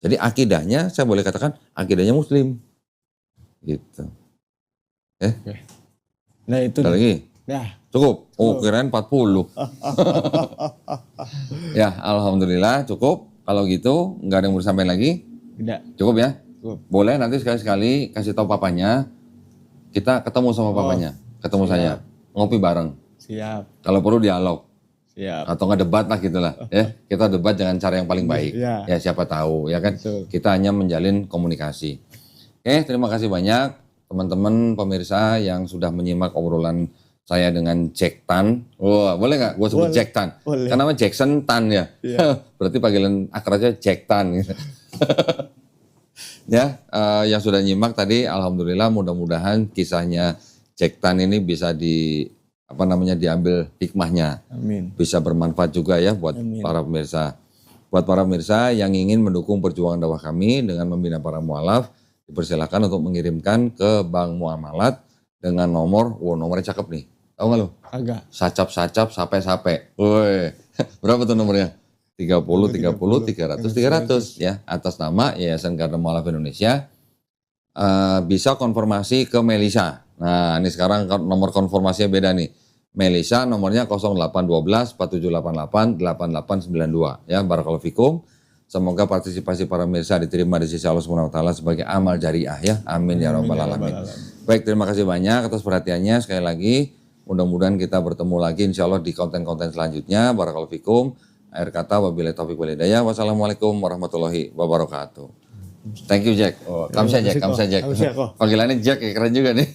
Jadi akidahnya saya boleh katakan akidahnya Muslim. Gitu. Nah itu. Ada lagi? Ya. Cukup? Oh kirain 40. Ya alhamdulillah cukup. Kalau gitu nggak ada yang mau disampaikan lagi? Tidak. Cukup ya? Cukup. Boleh nanti sekali-sekali kasih tahu papanya. Kita ketemu sama papanya. Ketemu saya. Ngopi bareng. Siap. Kalau perlu dialog. Siap. Atau nggak debat lah gitulah. Ya, kita debat dengan cara yang paling baik. Ya siapa tahu ya kan. Betul. Kita hanya menjalin komunikasi. Oke, terima kasih banyak teman-teman pemirsa yang sudah menyimak obrolan saya dengan Jack Tan. Wah, boleh nggak gue sebut Jack Tan? Boleh. Kan nama Jackson Tan ya. Berarti panggilan akrabnya Jack Tan gitu. Ya, yang sudah nyimak tadi alhamdulillah mudah-mudahan kisahnya Jack Tan ini bisa diambil hikmahnya. Amin. Bisa bermanfaat juga ya buat para pemirsa. Buat para pemirsa yang ingin mendukung perjuangan dakwah kami dengan membina para mualaf, dipersilakan untuk mengirimkan ke Bank Muamalat dengan nomornya cakep nih. Tahu nggak lo? Agak. Sacap sape. Woi, berapa tuh nomornya? 30 300 ya, atas nama Yayasan Garda Mualaf Indonesia. Bisa konfirmasi ke Melisa. Nah, ini sekarang nomor konfirmasinya beda nih. Melisa nomornya 0812 4788 8892 ya. Barakallahu fikum. Semoga partisipasi para pemirsa diterima di sisi Allah Subhanahu wa taala sebagai amal jariah ya. Amin ya rabbal alamin. Baik, terima kasih banyak atas perhatiannya sekali lagi. Mudah-mudahan kita bertemu lagi insyaallah di konten-konten selanjutnya. Barakallahu fikum. Akhir kata wabillahi taufiq wal hidayah. Wassalamualaikum warahmatullahi wabarakatuh. Thank you Jack. Kamsa Jack. Panggilannya Jack ya, keren juga nih.